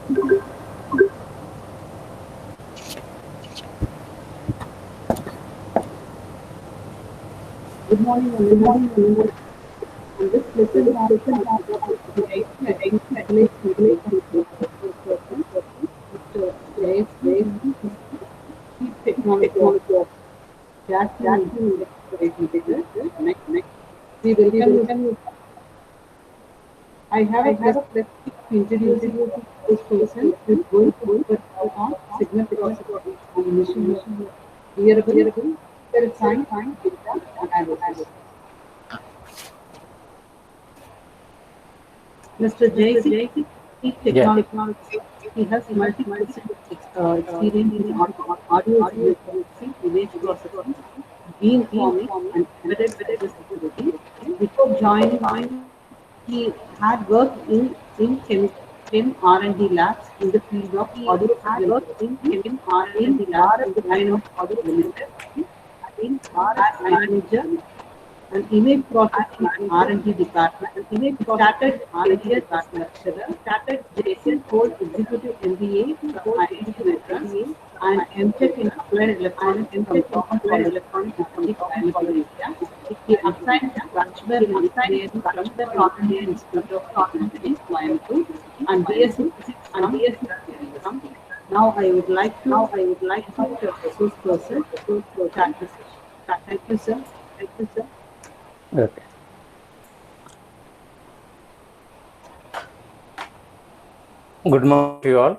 Good morning, everyone. On this lesson of English English person, Mr. Jason, Chief Technology Officer, Jasmine Integrated. Next, we welcome you. I have a pleasure of introducing this person who is going to focus on signal processing and machine wearable science data analysis. Mr. Jayasingh, Chief Yeah. Technology, he has multiple experience in audio signal processing, image processing, beamforming, and embedded cybersecurity. Before joining, he had worked in chem R&D labs in the field of audio signal processing in R&D labs in the line of audio limited, as manager and image processing R&D department. He started career as lecturer. Jason holds executive MBA from IIT Madras and MTech in Applied Electronics from Government College Electronics, Malaysia. He assigned Bachelor in Engineering from Carnegie Institute of Technology, Coimbatore, and BSc Physics from University. Now I would like to invite the resource person to start the session. Thank you, sir. Okay. Good morning to you all.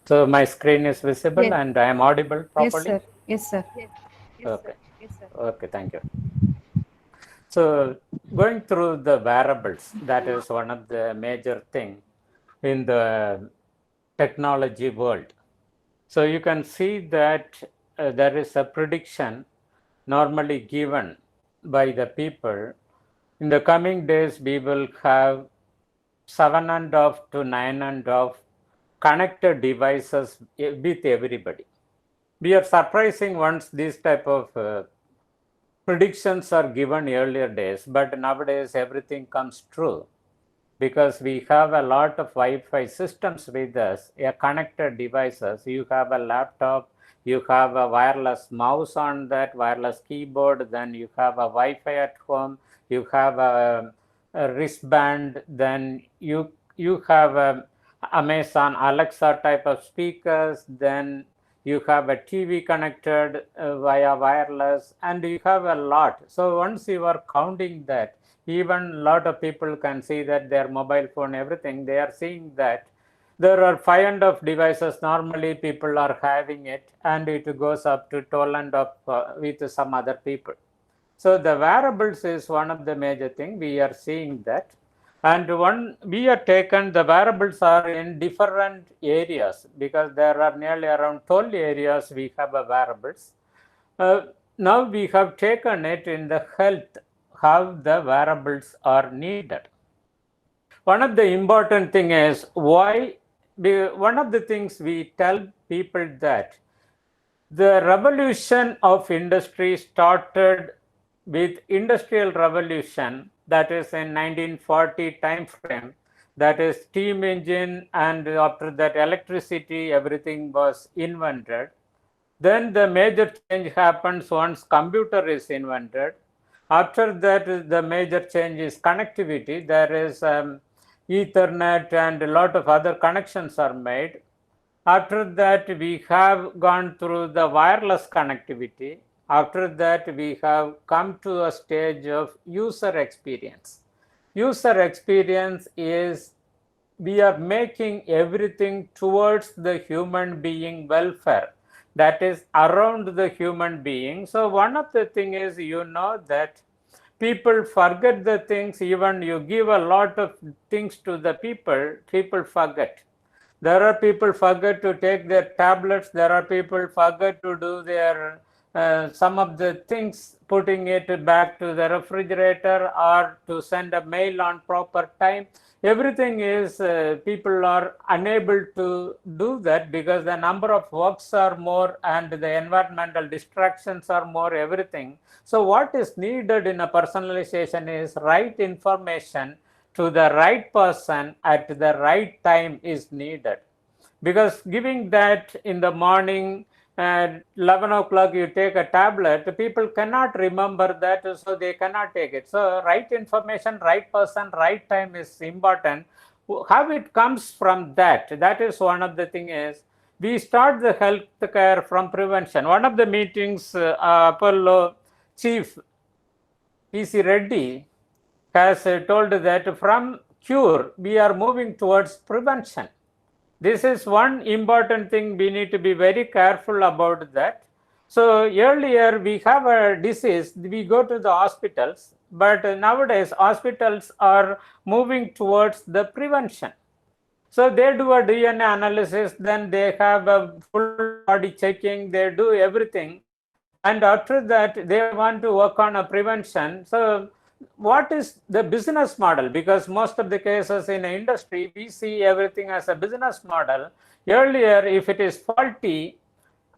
So my screen is visible and I am audible properly? Yes, sir. Okay. Okay, thank you. So going through the wearables, that is one of the major thing in the technology world. So you can see that there is a prediction normally given by the people. In the coming days, we will have 7.5 to 9.5 connected devices with everybody. We are surprising once these type of predictions are given earlier days, but nowadays everything comes true because we have a lot of Wi-Fi systems with us, connected devices. You have a laptop, you have a wireless mouse on that, wireless keyboard, then you have a Wi-Fi at home, you have a wristband, then you have a Amazon Alexa type of speakers, then you have a TV connected via wireless, and you have a lot. So once you are counting that, even a lot of people can see that their mobile phone, everything, they are seeing that there are 5.5 devices normally people are having it, and it goes up to 12.5 with some other people. So the wearables is one of the major thing we are seeing that. And one we are taken, the wearables are in different areas because there are nearly around 12 areas we have a wearables. Now we have taken it in the health, how the wearables are needed. One of the important thing is why, one of the things we tell people that the revolution of industry started with industrial revolution, that is in 1940 time frame, that is steam engine, and after that electricity, everything was invented. Then the major change happens once computer is invented. After that, the major change is connectivity. There is Ethernet and a lot of other connections are made. After that, we have gone through the wireless connectivity. After that, we have come to a stage of user experience. User experience is we are making everything towards the human being welfare, that is around the human being. So one of the thing is, that people forget the things. Even you give a lot of things to the people forget. There are people forget to take their tablets. There are people forget to do their some of the things, putting it back to the refrigerator or to send a mail on proper time. Everything is, people are unable to do that because the number of works are more and the environmental distractions are more, everything. So what is needed in a personalization is right information to the right person at the right time is needed. Because giving that in the morning at 11 o'clock you take a tablet, people cannot remember that, so they cannot take it. So right information, right person, right time is important. How it comes from that, that is one of the thing is, we start the health care from prevention. One of the meetings, Apollo chief P.C. Reddy has told that from cure, we are moving towards prevention. This is one important thing we need to be very careful about that. So earlier we have a disease, we go to the hospitals, but nowadays hospitals are moving towards the prevention. So they do a DNA analysis, then they have a full body checking, they do everything. And after that, they want to work on a prevention. So what is the business model? Because most of the cases in the industry, we see everything as a business model. Earlier, if it is faulty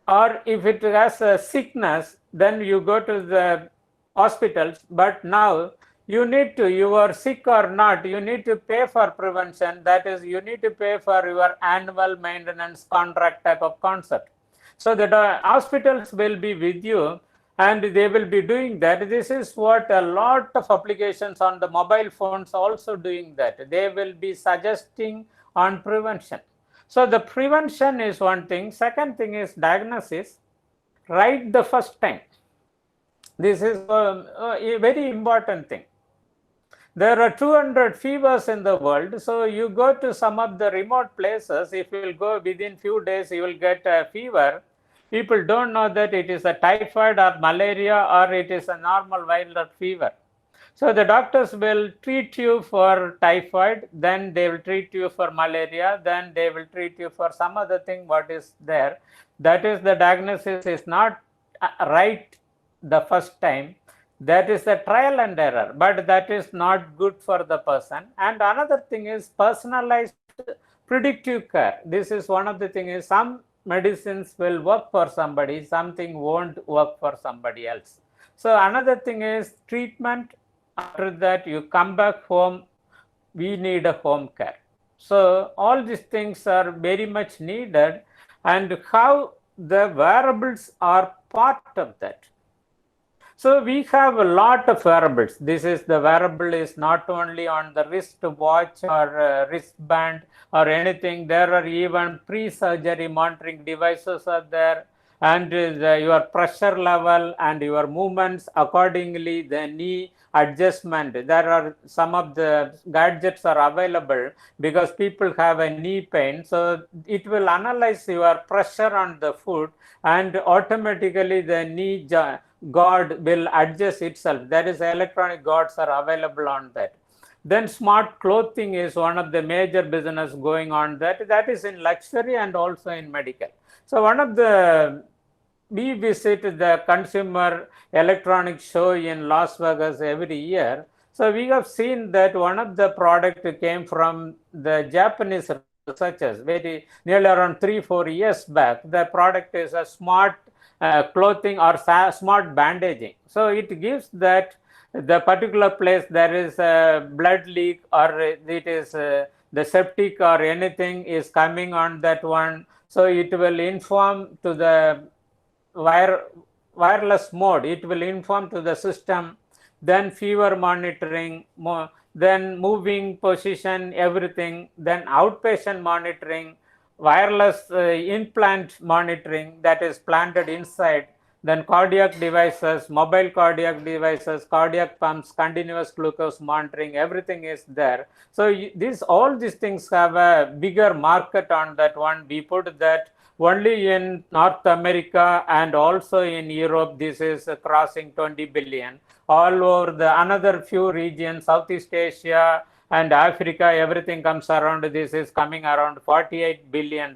or if it has a sickness, then you go to the hospitals. But now you need to, you are sick or not, you need to pay for prevention. That is, you need to pay for your annual maintenance contract type of concept. So the hospitals will be with you and they will be doing that. This is what a lot of applications on the mobile phones also doing that. They will be suggesting on prevention. So the prevention is one thing. Second thing is diagnosis, right the first time. This is a very important thing. There are 200 fevers in the world. So you go to some of the remote places, if you will go within few days, you will get a fever. People don't know that it is a typhoid or malaria or it is a normal viral fever. So the doctors will treat you for typhoid, then they will treat you for malaria, then they will treat you for some other thing what is there. That is, the diagnosis is not right the first time. That is a trial and error, but that is not good for the person. And another thing is personalized predictive care. This is one of the things is, some medicines will work for somebody, something won't work for somebody else. So another thing is treatment. After that you come back home, we need a home care. So all these things are very much needed, and how the wearables are part of that. So we have a lot of wearables. This is, the wearable is not only on the wrist watch or wristband or anything. There are even pre-surgery monitoring devices are there, and your pressure level and your movements accordingly, the knee adjustment. There are some of the gadgets are available because people have a knee pain. So it will analyze your pressure on the foot and automatically the knee guard will adjust itself. That is, electronic guards are available on that. Then smart clothing is one of the major business going on that is in luxury and also in medical. So one of the, we visit the consumer electronics show in Las Vegas every year. So we have seen that one of the product came from the Japanese researchers very nearly around 3-4 years back. The product is a smart clothing or smart bandaging. So it gives that the particular place there is a blood leak or it is the septic or anything is coming on that one. So it will inform to the wireless mode. It will inform to the system. Then fever monitoring, then moving position, everything. Then outpatient monitoring, wireless implant monitoring that is planted inside, then cardiac devices, mobile cardiac devices, cardiac pumps, continuous glucose monitoring, everything is there. So all these things have a bigger market on that one. We put that only in North America and also in Europe. This is crossing 20 billion. All over the another few regions, Southeast Asia and Africa, everything comes around. This is coming around $48 billion.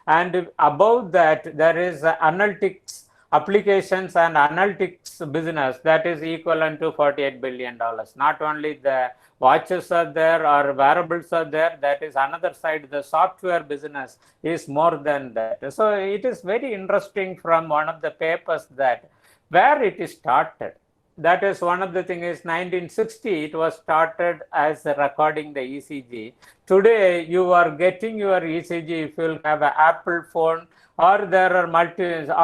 And above that, there is analytics applications and analytics business that is equivalent to $48 billion. Not only the watches are there or wearables are there, that is another side. The software business is more than that. So it is very interesting from one of the papers that where it is started. That is one of the things is 1960 it was started as recording the ECG. Today you are getting your ECG if you have an Apple phone, or there are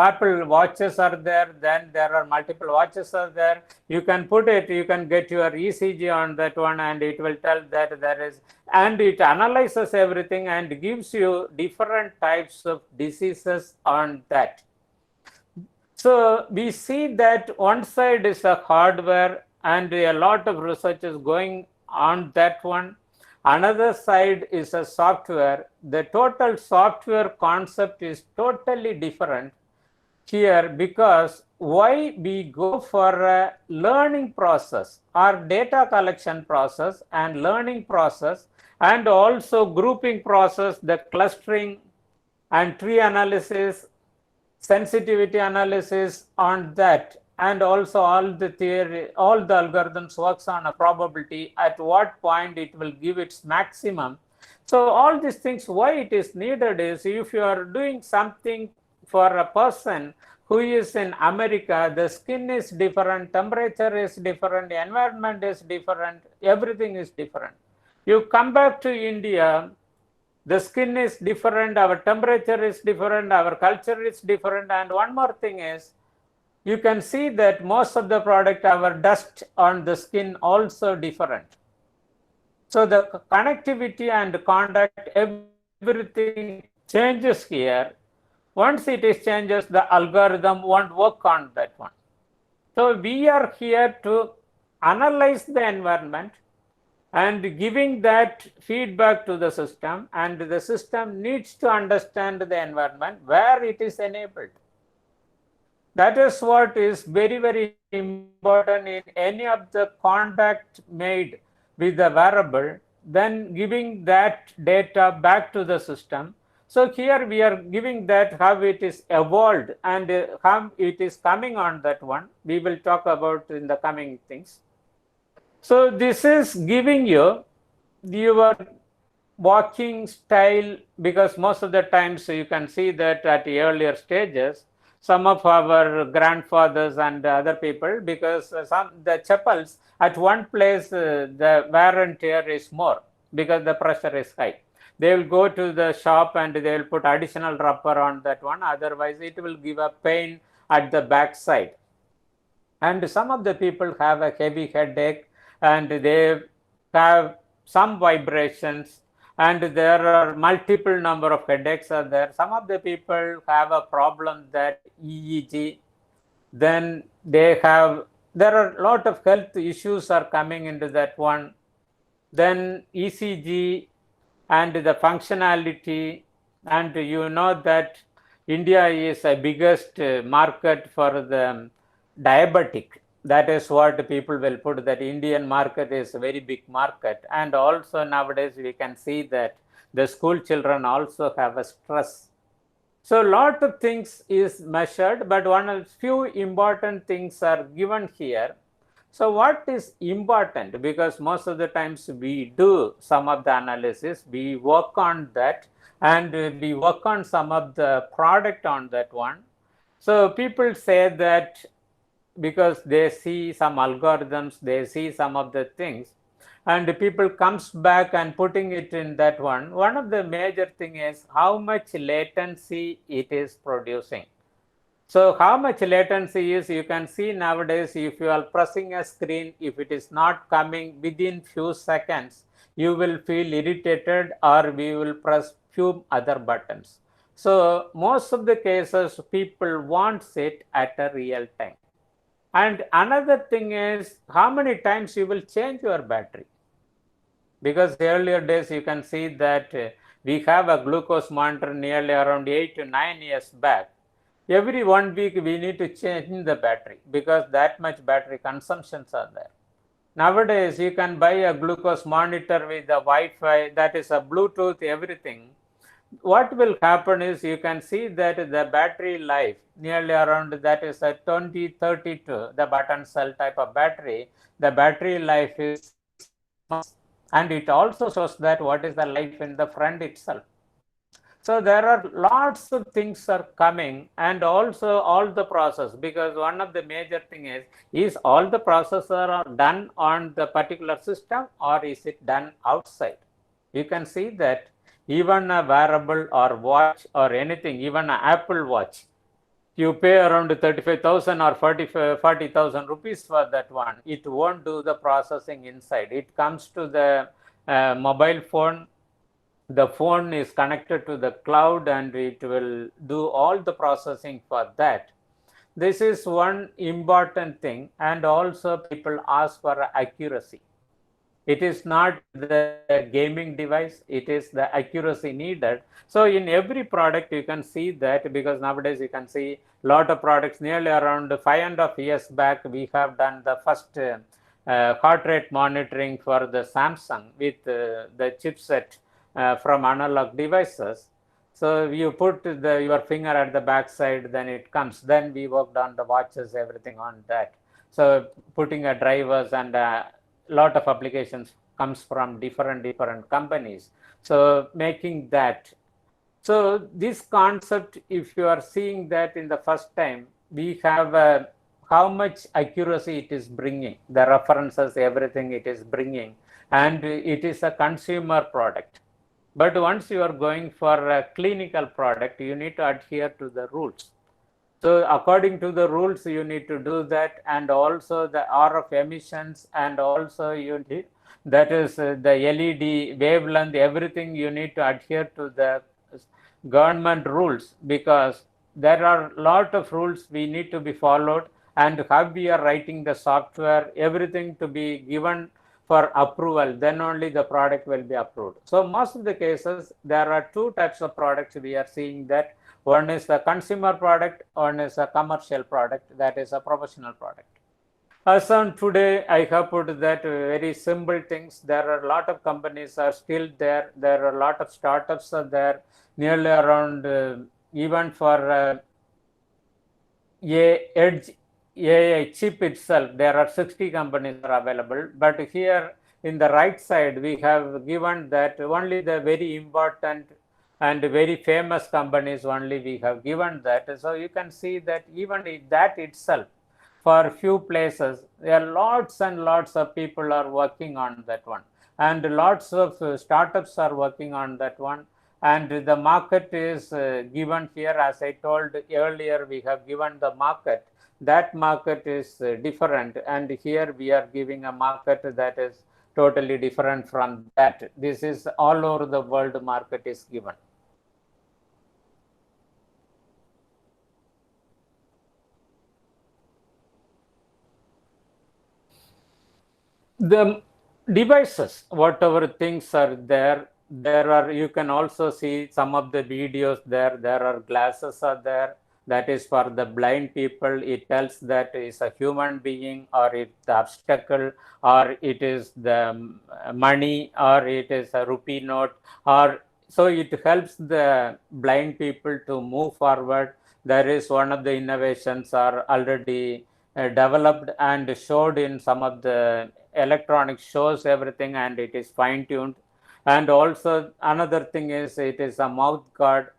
Apple watches are there, then there are multiple watches are there. You can put it, you can get your ECG on that one and it will tell that there is, and it analyzes everything and gives you different types of diseases on that. So we see that one side is a hardware and a lot of research is going on that one. Another side is a software. The total software concept is totally different here, because why we go for a learning process or data collection process and learning process, and also grouping process, the clustering and tree analysis, sensitivity analysis on that, and also all the theory, all the algorithms works on a probability at what point it will give its maximum. So all these things, why it is needed is, if you are doing something for a person who is in America, the skin is different, temperature is different, environment is different, everything is different. You come back to India, the skin is different, our temperature is different, our culture is different, and one more thing is, you can see that most of the product, our dust on the skin also different. So the connectivity and contact, everything changes here. Once it is changes, the algorithm won't work on that one. So we are here to analyze the environment and giving that feedback to the system, and the system needs to understand the environment where it is enabled. That is what is very, very important in any of the contact made with the wearable, then giving that data back to the system. So here we are giving that how it is evolved and how it is coming on that one. We will talk about in the coming things. So this is giving you your walking style, because most of the times you can see that at the earlier stages, some of our grandfathers and other people, because the chappals at one place, the wear and tear is more because the pressure is high. They will go to the shop and they will put additional rubber on that one. Otherwise, it will give a pain at the back side. And some of the people have a heavy headache and they have some vibrations, and there are multiple number of headaches are there. Some of the people have a problem that EEG, then they have, there are a lot of health issues are coming into that one. Then ECG and the functionality, and you know that India is a biggest market for the diabetic. That is what people will put, that Indian market is a very big market. And also nowadays we can see that the school children also have a stress. So a lot of things is measured, but one of few important things are given here. So what is important? Because most of the times we do some of the analysis, we work on that, and we work on some of the product on that one. So people say that because they see some algorithms, they see some of the things, and people comes back and putting it in that one. One of the major thing is how much latency it is producing. So how much latency is, you can see nowadays, if you are pressing a screen, if it is not coming within few seconds, you will feel irritated, or we will press few other buttons. So most of the cases people want it at a real time. And another thing is how many times you will change your battery. Because earlier days you can see that we have a glucose monitor nearly around 8 to 9 years back. Every 1 week we need to change the battery because that much battery consumptions are there. Nowadays you can buy a glucose monitor with a Wi-Fi, that is a Bluetooth, everything. what will happen is you can see that the battery life nearly around that is a 2032, the button cell type of battery, the battery life is 6 months. And it also shows that what is the life in the front itself. So there are lots of things are coming, and also all the process, because one of the major thing is all the processes are done on the particular system or is it done outside? You can see that even a wearable or watch or anything, even an Apple watch, you pay around 35,000 or 40,000 rupees for that one. It won't do the processing inside. It comes to the mobile phone. The phone is connected to the cloud and it will do all the processing for that. This is one important thing, and also people ask for accuracy. It is not the gaming device, it is the accuracy needed. So in every product you can see that, because nowadays you can see a lot of products. Nearly around 5.5 years back we have done the first heart rate monitoring for the Samsung with the chipset from analog devices. So you put your finger at the back side, then it comes. Then we worked on the watches, everything on that. So putting a drivers and lot of applications comes from different companies. So making that. So this concept, if you are seeing that in the first time, we have how much accuracy it is bringing, the references, everything it is bringing, and it is a consumer product. But once you are going for a clinical product, you need to adhere to the rules. So according to the rules, you need to do that, and also the RF emissions, and also you need, that is the LED wavelength, everything you need to adhere to the government rules, because there are a lot of rules we need to be followed, and how we are writing the software, everything to be given for approval, then only the product will be approved. So most of the cases, there are two types of products we are seeing that. One is a consumer product, one is a commercial product, that is a professional product. As on today, I have put that very simple things. There are a lot of companies are still there. There are a lot of startups are there. Nearly around even for edge AI chip itself, there are 60 companies are available. But here in the right side, we have given that only the very important and very famous companies only we have given that. So you can see that even that itself, for few places, there are lots and lots of people are working on that one, and lots of startups are working on that one. And the market is given here, as I told earlier, we have given the market. That market is different, and here we are giving a market that is totally different from that. This is all over the world market is given. The devices, whatever things are there, you can also see some of the videos there. There are glasses are there. That is for the blind people. It tells that is a human being, or it's the obstacle, or it is the money, or it is a rupee note, or so it helps the blind people to move forward. There is one of the innovations are already developed and showed in some of the electronic shows, everything, and it is fine-tuned. And also another thing is it is a mouth guard.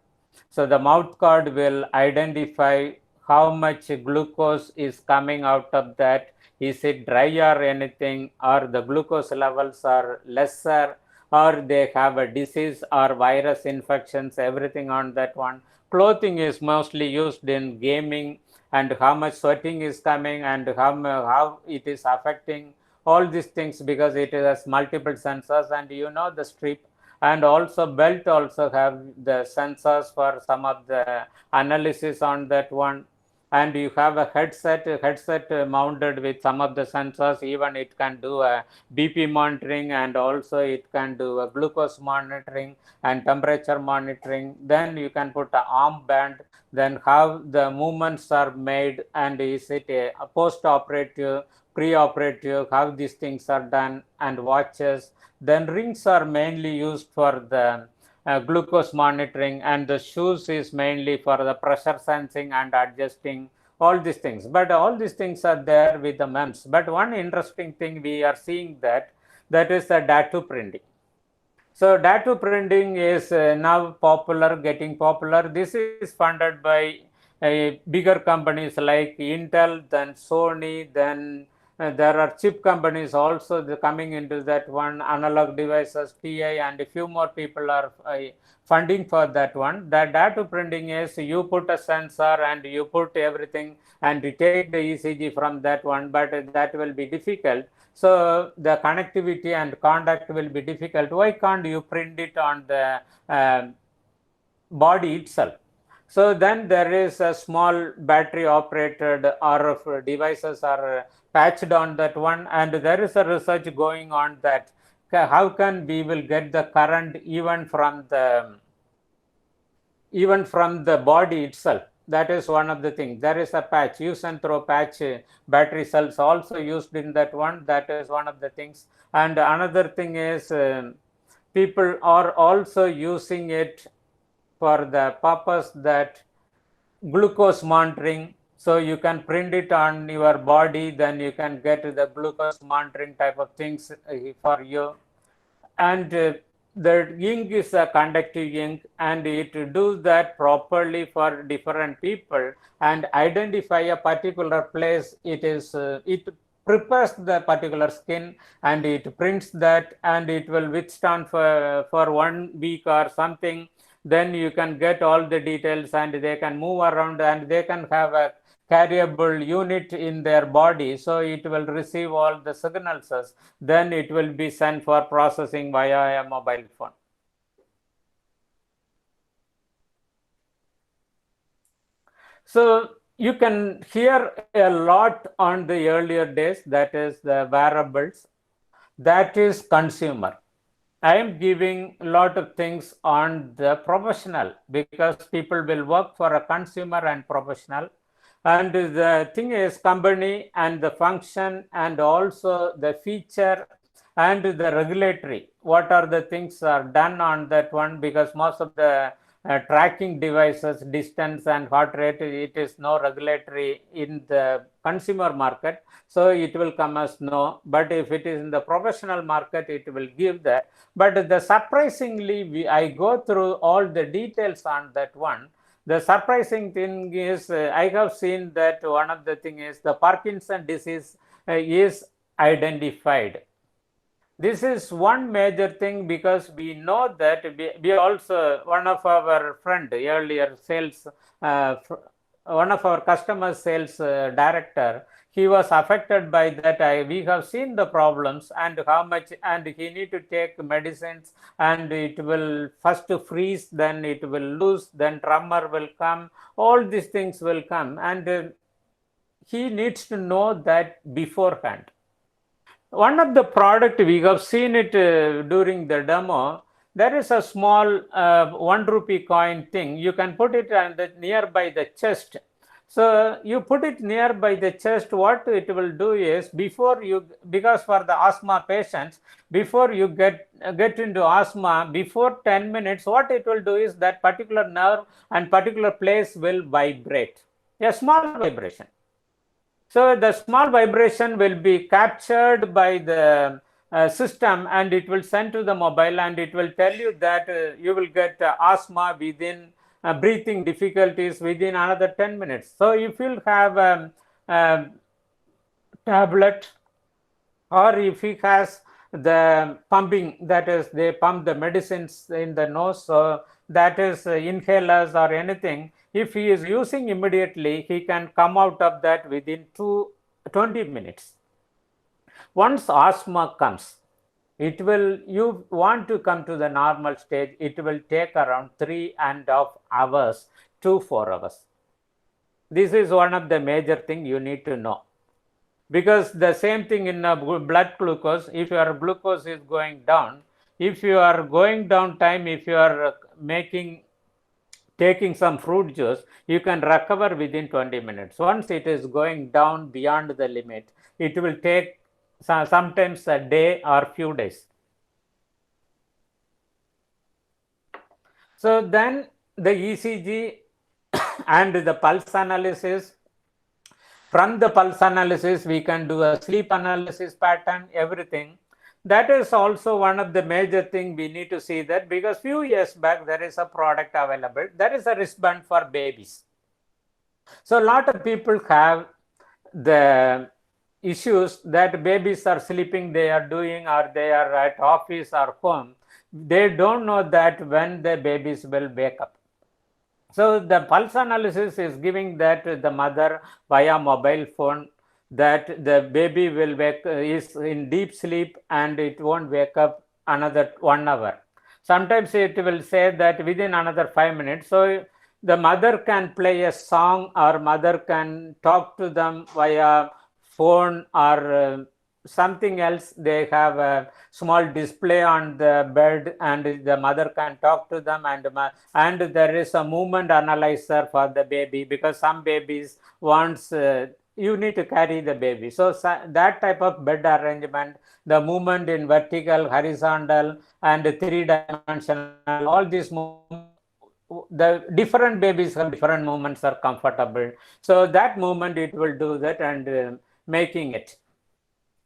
So the mouth guard will identify how much glucose is coming out of that. Is it dry or anything, or the glucose levels are lesser, or they have a disease or virus infections, everything on that one. Clothing is mostly used in gaming, and how much sweating is coming, and how it is affecting all these things, because it has multiple sensors, and the strip. And also belt also have the sensors for some of the analysis on that one. And you have a headset mounted with some of the sensors. Even it can do a BP monitoring, and also it can do a glucose monitoring and temperature monitoring. Then you can put an armband, then how the movements are made, and is it a post-operative, pre-operative, how these things are done, and watches. Then rings are mainly used for the glucose monitoring, and the shoes is mainly for the pressure sensing and adjusting all these things. But all these things are there with the MEMS. But one interesting thing we are seeing that is the tattoo printing. So tattoo printing is now popular, getting popular. This is funded by bigger companies like Intel, then Sony, then there are chip companies also coming into that one, Analog Devices, TI, and a few more people are funding for that one. That tattoo printing is you put a sensor and you put everything and you take the ECG from that one, but that will be difficult. So the connectivity and contact will be difficult. Why can't you print it on the body itself? So then there is a small battery operated RF devices are patched on that one, and there is a research going on that how can we will get the current even from the body itself. That is one of the things. There is a patch, use and throw patch, battery cells also used in that one. That is one of the things. And another thing is people are also using it for the purpose that glucose monitoring. So you can print it on your body, then you can get the glucose monitoring type of things for you. And the ink is a conductive ink, and it does that properly for different people and identify a particular place. It prepares the particular skin and it prints that, and it will withstand for 1 week or something. Then you can get all the details and they can move around and they can have a carryable unit in their body. So it will receive all the signals. Then it will be sent for processing via a mobile phone. So you can hear a lot on the earlier days, that is the wearables, that is consumer. I am giving a lot of things on the professional because people will work for a consumer and professional. And the thing is company and the function and also the feature and the regulatory. What are the things are done on that one, because most of the tracking devices, distance and heart rate, it is no regulatory in the consumer market. So it will come as no, but if it is in the professional market, it will give that. But the surprisingly, I go through all the details on that one. The surprising thing is I have seen that one of the thing is the Parkinson disease is identified. This is one major thing, because we know that we also, one of our friend earlier sales, one of our customer sales director, he was affected by that. We have seen the problems and how much, and he need to take medicines, and it will first freeze, then it will lose, then tremor will come, all these things will come, and he needs to know that beforehand. One of the product, we have seen it during the demo. There is a small 1 rupee coin thing. You can put it nearby the chest. So you put it nearby the chest. What it will do is, because for the asthma patients, before you get into asthma, before 10 minutes, what it will do is that particular nerve and particular place will vibrate. A small vibration. So the small vibration will be captured by the system, and it will send to the mobile, and it will tell you that you will get asthma within breathing difficulties within another 10 minutes. So if you have a tablet, or if he has the pumping, that is they pump the medicines in the nose, so that is inhalers or anything, if he is using immediately, he can come out of that within 20 minutes. Once asthma comes, you want to come to the normal stage, it will take around 3.5 hours to 4 hours. This is one of the major things you need to know. Because the same thing in blood glucose, if your glucose is going down, if you are going down time, if you are taking some fruit juice, you can recover within 20 minutes. Once it is going down beyond the limit, it will take sometimes a day or few days. So then the ECG and the pulse analysis. From the pulse analysis, we can do a sleep analysis pattern, everything. That is also one of the major thing we need to see that, because few years back there is a product available. There is a wristband for babies. So a lot of people have the issues that babies are sleeping, they are doing, or they are at office or home. They don't know that when the babies will wake up. So the pulse analysis is giving that the mother via mobile phone that the baby will is in deep sleep and it won't wake up another 1 hour. Sometimes it will say that within another 5 minutes. So the mother can play a song, or mother can talk to them via phone, or something else. They have a small display on the bed and the mother can talk to them, and there is a movement analyzer for the baby, because some babies wants you need to carry the baby. So that type of bed arrangement, the movement in vertical, horizontal and 3-dimensional, all these movements, the different babies have different movements are comfortable. So that movement it will do that and making it.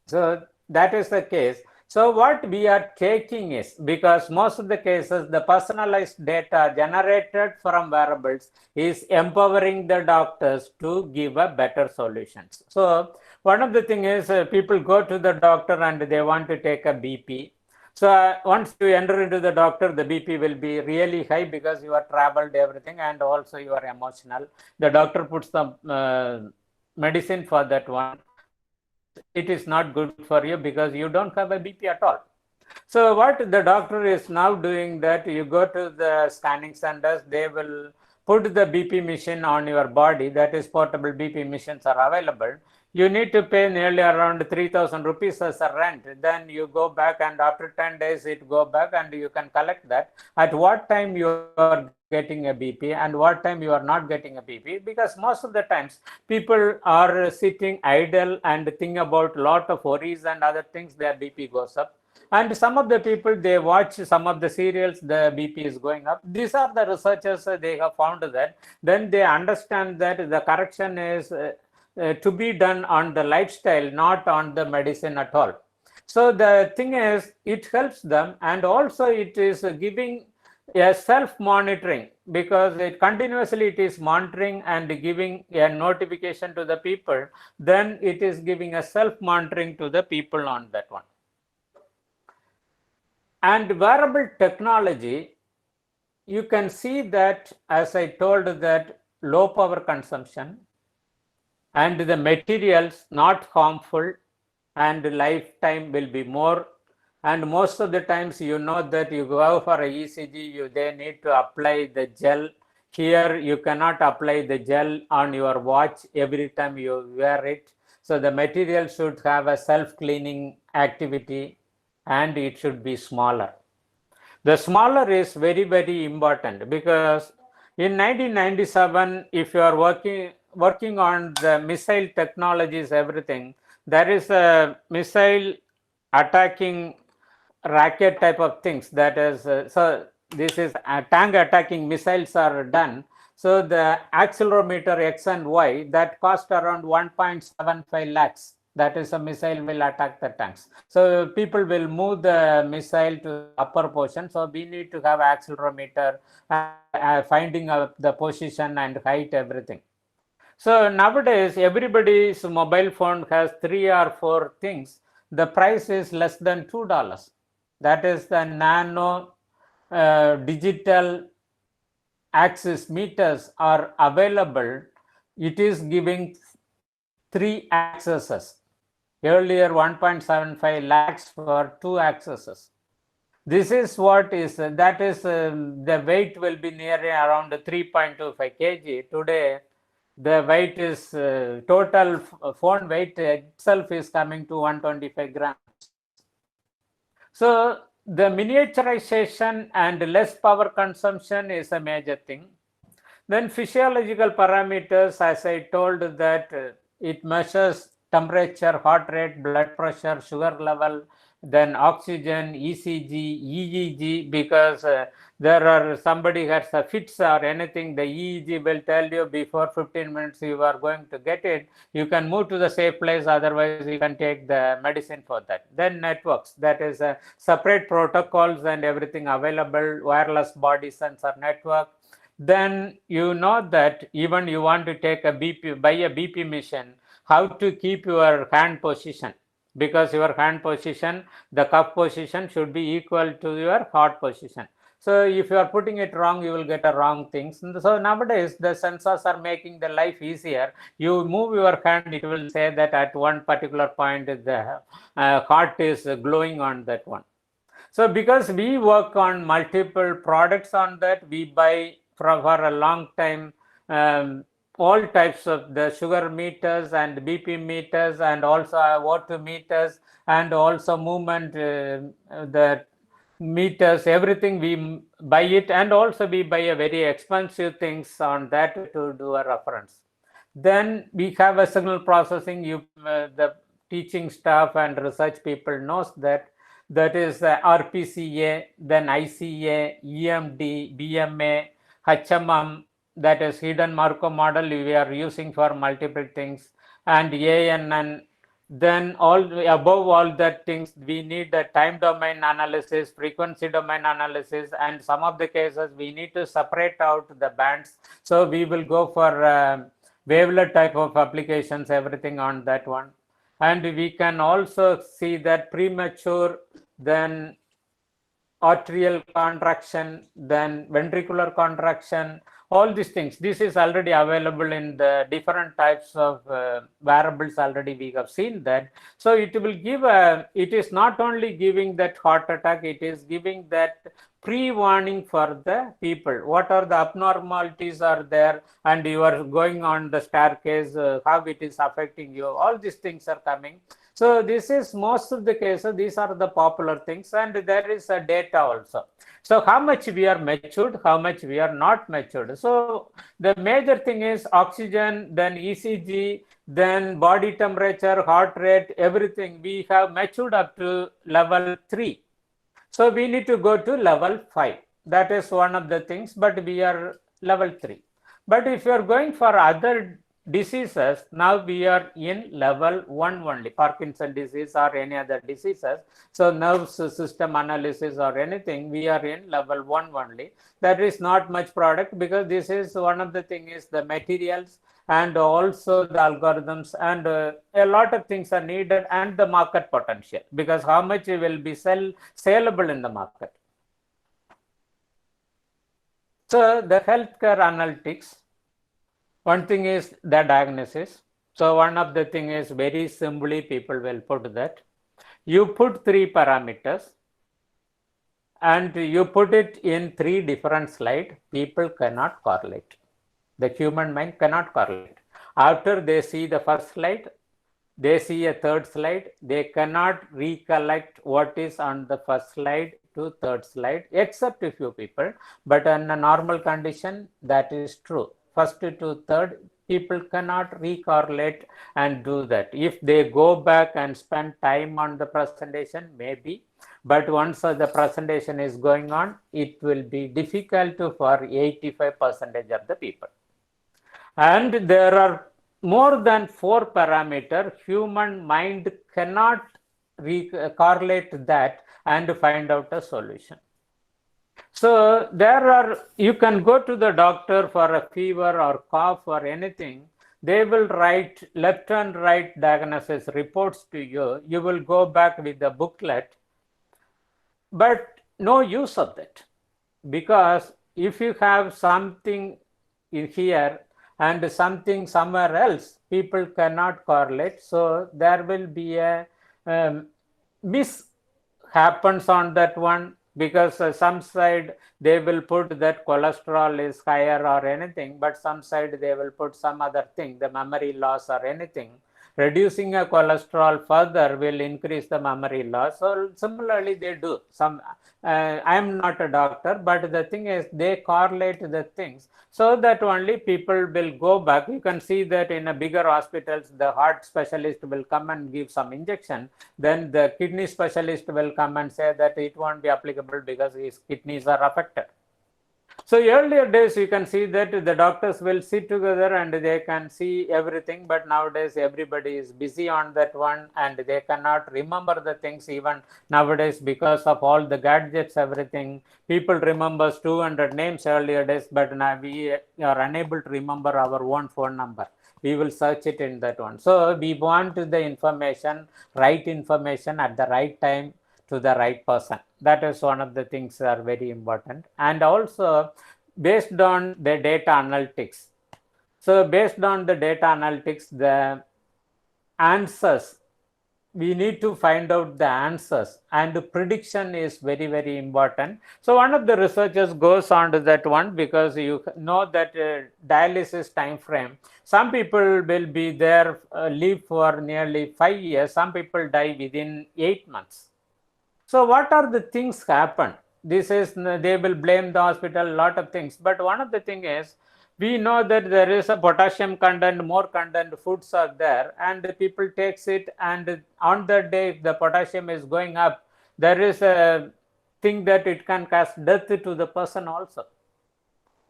So that is the case. So what we are taking is, because most of the cases, the personalized data generated from wearables is empowering the doctors to give a better solutions. So one of the thing is people go to the doctor and they want to take a BP. So once you enter into the doctor, the BP will be really high because you are traveled everything, and also you are emotional. The doctor puts the medicine for that one, but it is not good for you because you don't have a BP at all. So what the doctor is now doing, that you go to the scanning centers, they will put the BP machine on your body. That is, portable BP machines are available. You need to pay nearly around 3,000 rupees as a rent. Then you go back, and after 10 days it go back and you can collect that. At what time you are getting a BP and what time you are not getting a BP, because most of the times people are sitting idle and think about lot of worries and other things, their BP goes up. And some of the people, they watch some of the serials, the BP is going up. These are the researchers, they have found that. Then they understand that the correction is to be done on the lifestyle, not on the medicine at all. So the thing is, it helps them, and also it is giving a self-monitoring, because it continuously it is monitoring and giving a notification to the people. Then it is giving a self-monitoring to the people on that one. And wearable technology, you can see that, as I told, that low power consumption and the materials not harmful, and lifetime will be more. And most of the times, you know that you go for a ECG, they need to apply the gel. Here you cannot apply the gel on your watch every time you wear it. So the material should have a self-cleaning activity, and it should be smaller. The smaller is very, very important, because in 1997, if you are working on the missile technologies, everything, there is a missile attacking rocket type of things. That is, so this is a tank attacking missiles are done. So the accelerometer X and Y, that cost around 1.75 lakhs. That is, a missile will attack the tanks. So people will move the missile to the upper portion. So we need to have accelerometer, finding out the position and height, everything. So nowadays, everybody's mobile phone has 3 or 4 things. The price is less than $2. That is the nano digital axis meters are available. It is giving 3 accesses. Earlier 1.75 lakhs for 2 accesses. This is what is, that is, the weight will be nearly around 3.25 kg. Today, the weight is, total phone weight itself is coming to 125 grams. So the miniaturization and less power consumption is a major thing. Then physiological parameters, as I told, that it measures temperature, heart rate, blood pressure, sugar level, then oxygen, ECG, EEG, because there are somebody has a fits or anything, the EEG will tell you before 15 minutes you are going to get it. You can move to the safe place, otherwise you can take the medicine for that. Then networks, that is separate protocols and everything available, wireless body sensor network. Then you know that even you want to take a BP, buy a BP machine, how to keep your hand position, because your hand position, the cuff position should be equal to your heart position. So if you are putting it wrong, you will get a wrong things. So nowadays the sensors are making the life easier. You move your hand, it will say that at one particular point the heart is glowing on that one. So because we work on multiple products on that, we buy for a long time all types of the sugar meters and BP meters and also water meters and also movement the meters, everything we buy it, and also we buy a very expensive things on that to do a reference. Then we have a signal processing. The teaching staff and research people knows that, that is RPCA, then ICA, EMD, BMA, HMM, that is hidden Markov model we are using for multiple things, and ANN. Then above all that things, we need the time domain analysis, frequency domain analysis, and some of the cases we need to separate out the bands. So we will go for wavelet type of applications, everything on that one. And we can also see that premature, then arterial contraction, then ventricular contraction, all these things. This is already available in the different types of variables. Already we have seen that. So it will give it is not only giving that heart attack, it is giving that pre-warning for the people. What are the abnormalities are there, and you are going on the staircase, how it is affecting you. All these things are coming. So this is most of the cases, these are the popular things, and there is a data also. So how much we are matured, how much we are not matured. So the major thing is oxygen, then ECG, then body temperature, heart rate, everything. We have matured up to level 3. So we need to go to level 5. That is one of the things, but we are level 3. But if you are going for other diseases, now we are in level 1 only, Parkinson disease or any other diseases. So nerve system analysis or anything, we are in level 1 only. That is not much product, because this is one of the thing is the materials and also the algorithms, and a lot of things are needed, and the market potential, because how much will be saleable in the market. So the healthcare analytics, one thing is the diagnosis. So one of the thing is very simply people will put that. You put 3 parameters and you put it in 3 different slides. People cannot correlate. The human mind cannot correlate. After they see the first slide, they see a third slide, they cannot recollect what is on the first slide to third slide, except a few people. But in a normal condition, that is true. First to third, people cannot recorrelate and do that. If they go back and spend time on the presentation, maybe. But once the presentation is going on, it will be difficult for 85% of the people. And there are more than 4 parameters. Human mind cannot correlate that and find out a solution. So there are, you can go to the doctor for a fever or cough or anything. They will write left and right diagnosis reports to you. You will go back with the booklet, but no use of that, because if you have something in here and something somewhere else, people cannot correlate. So there will be a miss happens on that one, because some side they will put that cholesterol is higher or anything, but some side they will put some other thing, the memory loss or anything. reducing a cholesterol further will increase the memory loss. So similarly, they do some. I am not a doctor, but the thing is, they correlate the things so that only people will go back. You can see that in a bigger hospitals, the heart specialist will come and give some injection. Then the kidney specialist will come and say that it won't be applicable because his kidneys are affected. So earlier days, you can see that the doctors will sit together and they can see everything. But nowadays, everybody is busy on that one and they cannot remember the things even nowadays because of all the gadgets, everything. People remembers 200 names earlier days, but now we are unable to remember our own phone number. We will search it in that one. So we want the information, right information at the right time to the right person. That is one of the things that are very important. And also based on the data analytics. So based on the data analytics, the answers, we need to find out the answers, and the prediction is very, very important. So one of the researchers goes on to that one because you know that dialysis time frame, some people will be there, live for nearly 5 years, some people die within 8 months. So what are the things happen? This is, they will blame the hospital, lot of things. But one of the thing is, we know that there is a potassium content, more content foods are there, and the people takes it, and on that day, if the potassium is going up, there is a thing that it can cause death to the person also.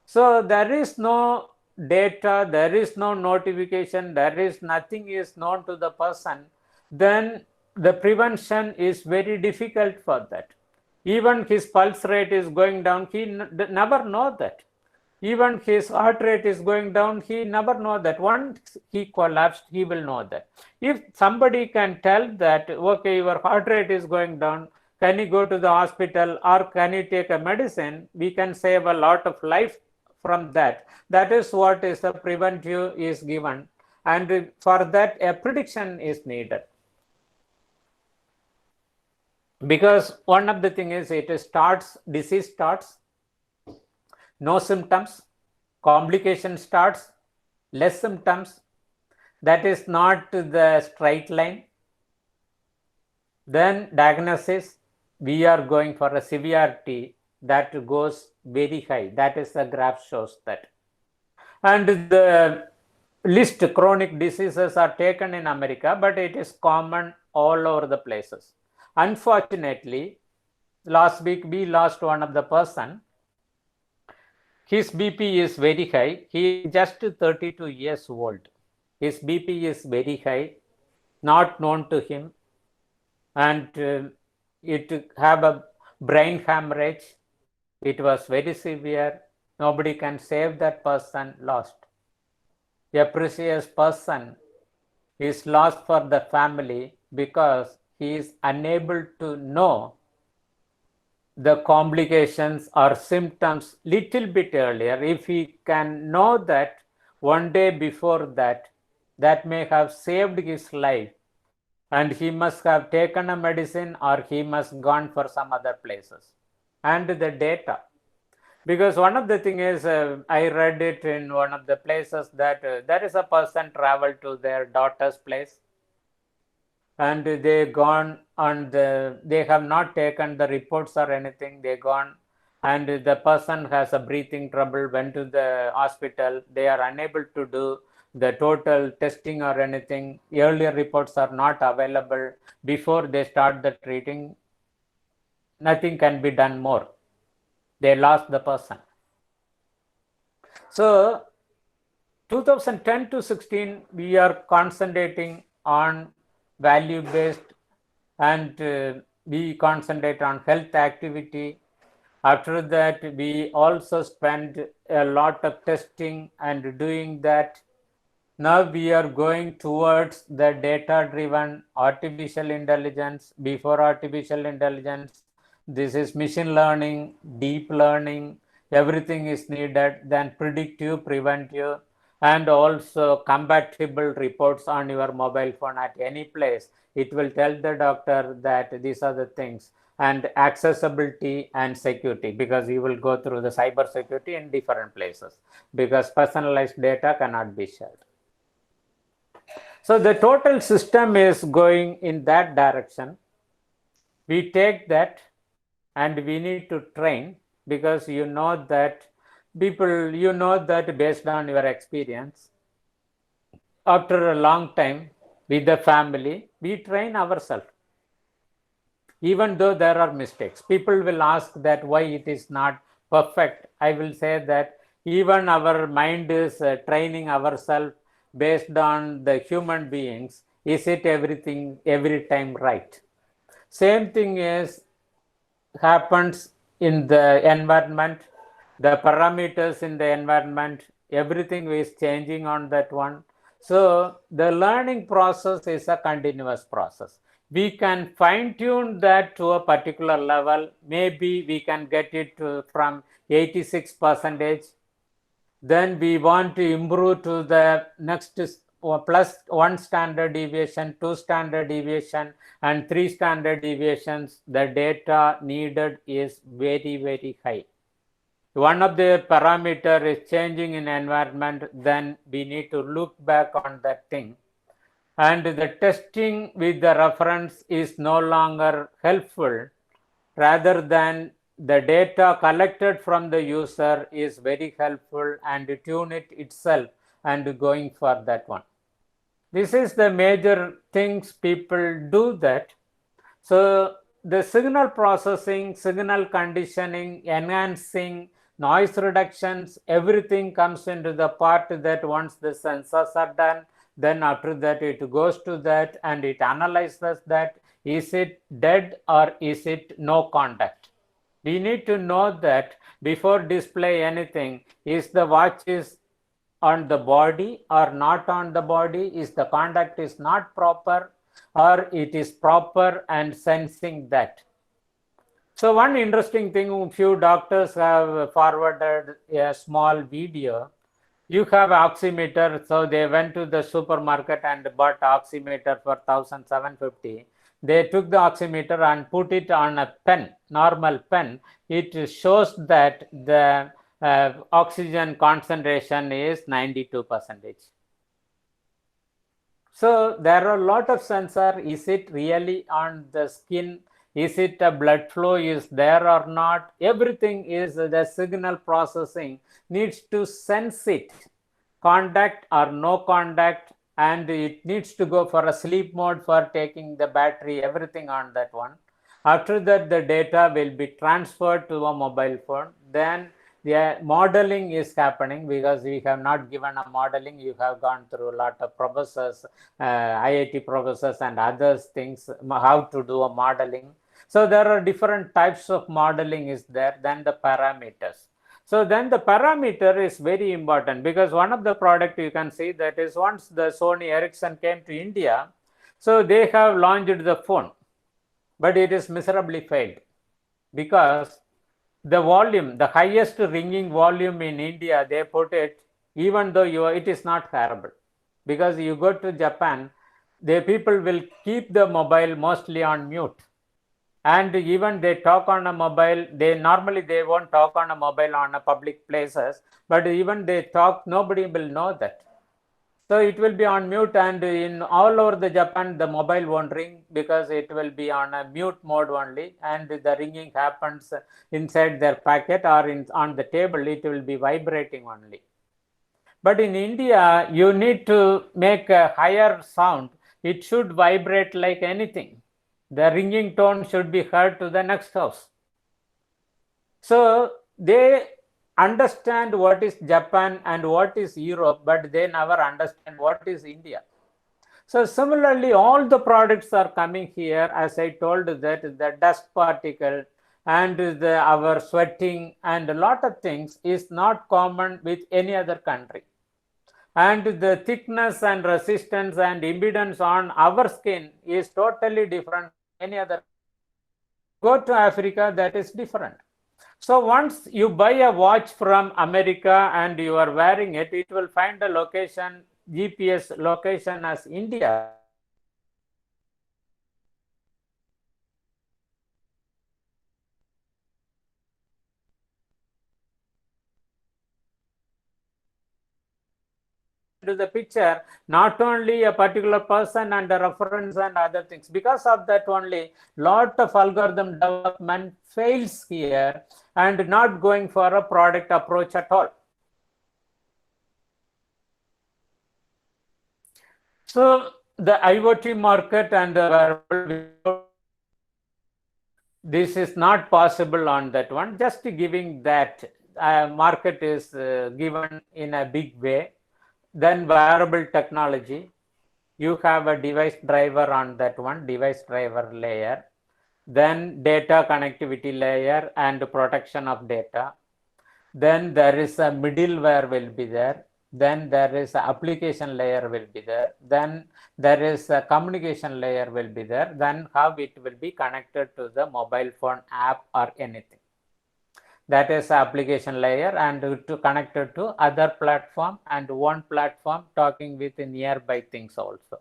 So there is no data, there is no notification, there is nothing is known to the person, then the prevention is very difficult for that. Even his pulse rate is going down, he never know that. Even his heart rate is going down, he never know that. Once he collapsed, he will know that. If somebody can tell that, okay, your heart rate is going down, can you go to the hospital or can you take a medicine, we can save a lot of life from that. That is what is the preventive is given, and for that a prediction is needed. Because one of the thing is, it starts, disease starts, no symptoms, complication starts, less symptoms, that is not the straight line. Then diagnosis, we are going for a severity that goes very high. That is the graph shows that. And the list chronic diseases are taken in America, but it is common all over the places. Unfortunately, last week we lost one of the person. His BP is very high. He is just 32 years old. His BP is very high, not known to him, and it have a brain hemorrhage. It was very severe. Nobody can save that person, lost. A precious person is lost for the family because he is unable to know the complications or symptoms little bit earlier. If he can know that one day before that, that may have saved his life, and he must have taken a medicine or he must gone for some other places. And the data, because one of the thing is, I read it in one of the places that there is a person traveled to their daughter's place, and they gone and they have not taken the reports or anything. They gone, and the person has a breathing trouble, went to the hospital. They are unable to do the total testing or anything. Earlier reports are not available. Before they start the treating, nothing can be done more. They lost the person. So 2010 to 16, we are concentrating on value-based, and we concentrate on health activity. After that, we also spend a lot of testing and doing that. Now we are going towards the data-driven artificial intelligence. Before artificial intelligence, this is machine learning, deep learning, everything is needed, then predictive, preventive, and also compatible reports on your mobile phone at any place. It will tell the doctor that these are the things, and accessibility and security, because you will go through the cyber security in different places, because personalized data cannot be shared. So the total system is going in that direction. We take that and we need to train, because you know that based on your experience, after a long time with the family, we train ourselves. Even though there are mistakes, people will ask that why it is not perfect. I will say that even our mind is training ourselves based on the human beings. Is it everything every time right? Same thing is happens in the environment, the parameters in the environment, everything is changing on that one. So the learning process is a continuous process. We can fine tune that to a particular level. Maybe we can get it from 86%. Then we want to improve to the next plus 1 standard deviation, 2 standard deviation, and 3 standard deviations. The data needed is very, very high. One of the parameter is changing in environment, then we need to look back on that thing. And the testing with the reference is no longer helpful. Rather than the data collected from the user is very helpful, and tune it itself and going for that one. This is the major things people do that. So the signal processing, signal conditioning, enhancing, noise reductions, everything comes into the part that once the sensors are done, then after that it goes to that and it analyzes that is it dead or is it no contact. We need to know that before display anything, is the watch is on the body or not on the body, is the contact is not proper or it is proper, and sensing that. So one interesting thing, few doctors have forwarded a small video. You have oximeter, so they went to the supermarket and bought oximeter for 1,750. They took the oximeter and put it on a pen, normal pen. It shows that the oxygen concentration is 92%. So there are a lot of sensor. Is it really on the skin? Is it a blood flow is there or not? Everything is the signal processing needs to sense it, contact or no contact, and it needs to go for a sleep mode for taking the battery, everything on that one. After that, the data will be transferred to a mobile phone. Then the modeling is happening, because we have not given a modeling. You have gone through a lot of professors, IIT professors and others things, how to do a modeling. So there are different types of modeling is there. Then the parameters. So then the parameter is very important, because one of the product you can see that is once the Sony Ericsson came to India, so they have launched the phone, but it is miserably failed, because the volume, the highest ringing volume in India, they put it, even though it is not terrible, because you go to Japan, the people will keep the mobile mostly on mute. And even they talk on a mobile, they won't talk on a mobile on a public places, but even they talk, nobody will know that. So it will be on mute, and in all over the Japan, the mobile won't ring, because it will be on a mute mode only, and the ringing happens inside their packet or on the table, it will be vibrating only. But in India, you need to make a higher sound. It should vibrate like anything. The ringing tone should be heard to the next house. So they understand what is Japan and what is Europe, but they never understand what is India. So similarly, all the products are coming here, as I told, that the dust particle and our sweating and a lot of things is not common with any other country. And the thickness and resistance and impedance on our skin is totally different from any other. Go to Africa, that is different. So once you buy a watch from America and you are wearing it, it will find a location, GPS location as India. into the picture, not only a particular person and a reference and other things. Because of that only, lot of algorithm development fails here and not going for a product approach at all. So the IoT market and the this is not possible on that one. Just giving that market is given in a big way. Then wearable technology, you have a device driver on that one, device driver layer. Then data connectivity layer and protection of data. Then there is a middleware will be there. Then there is a application layer will be there. Then there is a communication layer will be there. Then how it will be connected to the mobile phone app or anything. That is application layer, and to connect it to other platform, and one platform talking with nearby things also.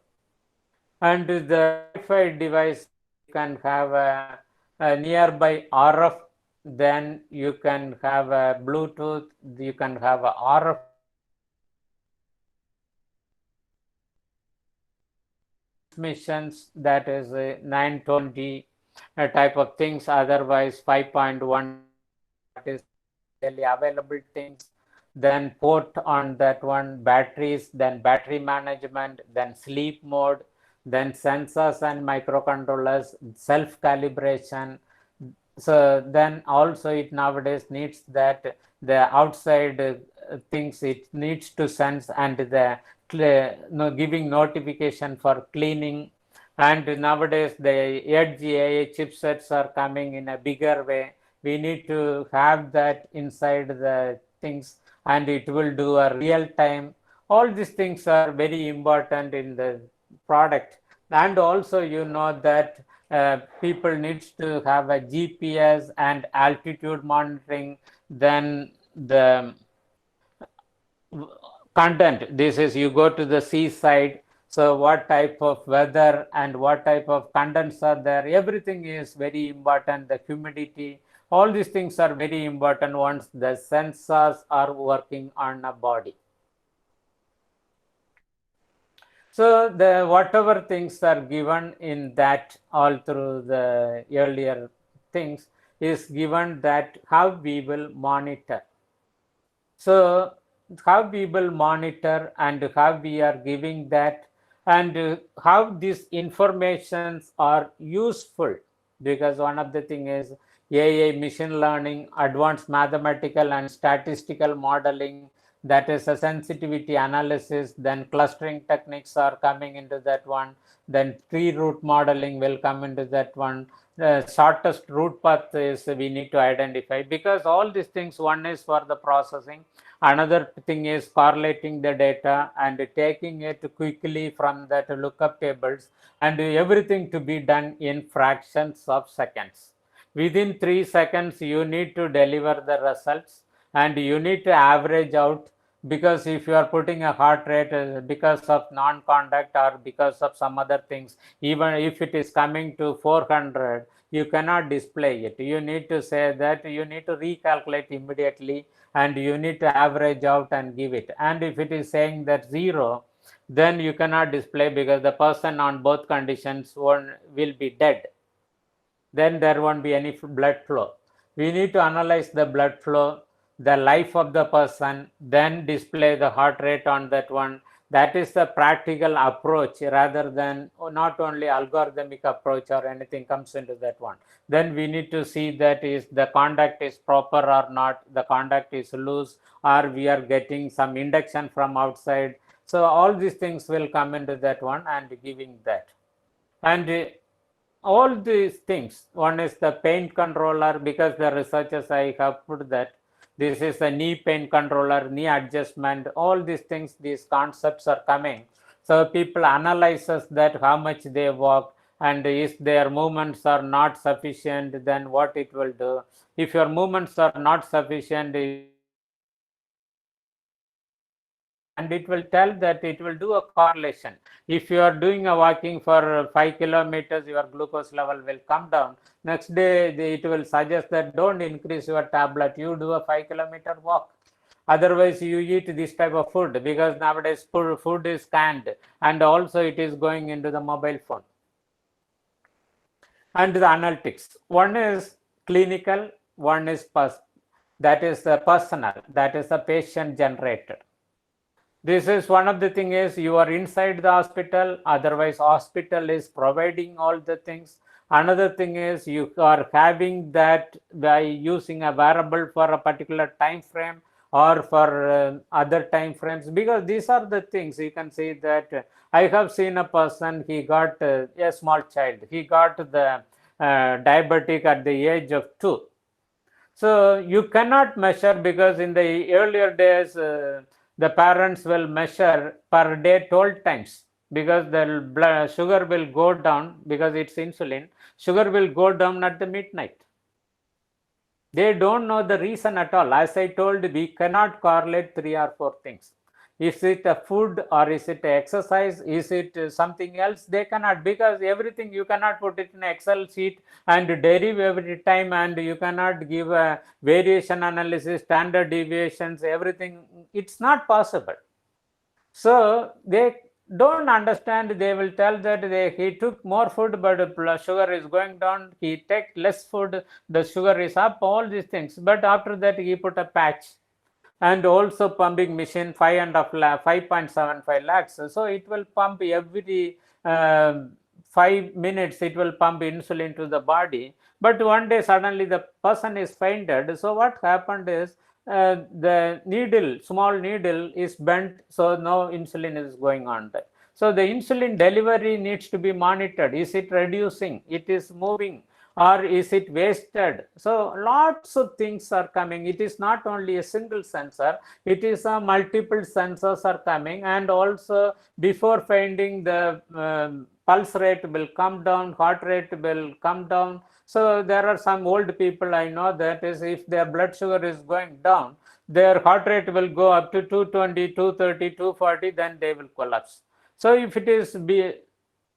And the Wi-Fi device can have a nearby RF, then you can have a Bluetooth, you can have a RF transmissions, that is 920 type of things, otherwise 5.1 is available things. Then port on that one, batteries, then battery management, then sleep mode, then sensors and microcontrollers, self calibration. So then also it nowadays needs that the outside things it needs to sense, and the giving notification for cleaning. And nowadays the edge AI chipsets are coming in a bigger way. We need to have that inside the things, and it will do a real time. All these things are very important in the product. And also that people needs to have a GPS and altitude monitoring. Then the content, this is you go to the seaside, so what type of weather and what type of contents are there, everything is very important. The humidity, all these things are very important once the sensors are working on a body. So the whatever things are given in that all through the earlier things is given that how we will monitor. So how we will monitor and how we are giving that, and how these informations are useful, because one of the thing is AI, machine learning, advanced mathematical and statistical modeling, that is a sensitivity analysis. Then clustering techniques are coming into that one. Then tree root modeling will come into that one. The shortest route path is we need to identify, because all these things, one is for the processing, another thing is correlating the data and taking it quickly from that lookup tables, and everything to be done in fractions of seconds. Within 3 seconds you need to deliver the results, and you need to average out, because if you are putting a heart rate because of non-contact or because of some other things, even if it is coming to 400, you cannot display it. You need to say that you need to recalculate immediately, and you need to average out and give it. And if it is saying that 0, then you cannot display, because the person on both conditions will be dead. Then there won't be any blood flow. We need to analyze the blood flow, the life of the person, then display the heart rate on that one. That is the practical approach, rather than not only algorithmic approach or anything comes into that one. Then we need to see that is the conduct is proper or not, the conduct is loose, or we are getting some induction from outside. So all these things will come into that one and giving that. And all these things, one is the pain controller, because the researchers I have put that this is a knee pain controller, knee adjustment, all these things, these concepts are coming. So people analyzes that how much they walk, and if their movements are not sufficient, then what it will do. If your movements are not sufficient, and it will tell that it will do a correlation. If you are doing a walking for 5 kilometers, your glucose level will come down. Next day, it will suggest that don't increase your tablet, you do a 5-kilometer walk. Otherwise, you eat this type of food, because nowadays food is canned, and also it is going into the mobile phone. And the analytics, one is clinical, one is that is the personal, that is the patient generated. This is one of the thing is you are inside the hospital, otherwise hospital is providing all the things. Another thing is you are having that by using a wearable for a particular time frame or for other time frames, because these are the things you can see that I have seen a person, he got a small child, he got the diabetic at the age of 2. So you cannot measure, because in the earlier days, the parents will measure per day 12 times, because the blood sugar will go down, because it's insulin, sugar will go down at the midnight. They don't know the reason at all. As I told, we cannot correlate 3 or 4 things. Is it a food, or is it exercise? Is it something else? They cannot, because everything you cannot put it in an Excel sheet and derive every time, and you cannot give a variation analysis, standard deviations, everything. It's not possible. So they don't understand. They will tell that he took more food, but blood sugar is going down. He take less food, the sugar is up, all these things. But after that, he put a patch. And also pumping machine 5.75 lakhs. So it will pump every 5 minutes, it will pump insulin to the body. But one day suddenly the person is fainted. So what happened is the needle, small needle is bent, so no insulin is going on there. So the insulin delivery needs to be monitored. Is it reducing? It is moving, or is it wasted? So lots of things are coming. It is not only a single sensor, it is a multiple sensors are coming. And also before finding the pulse rate will come down, heart rate will come down. So there are some old people I know that is, if their blood sugar is going down, their heart rate will go up to 220, 230, 240, then they will collapse. So if it is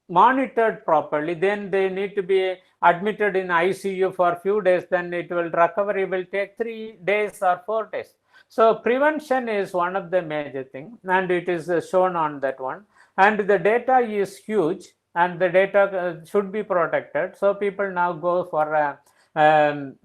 monitored properly, then they need to be admitted in ICU for a few days, then it will recovery will take 3 days or 4 days. So prevention is one of the major thing, and it is shown on that one. And the data is huge, and the data should be protected. So people now go for a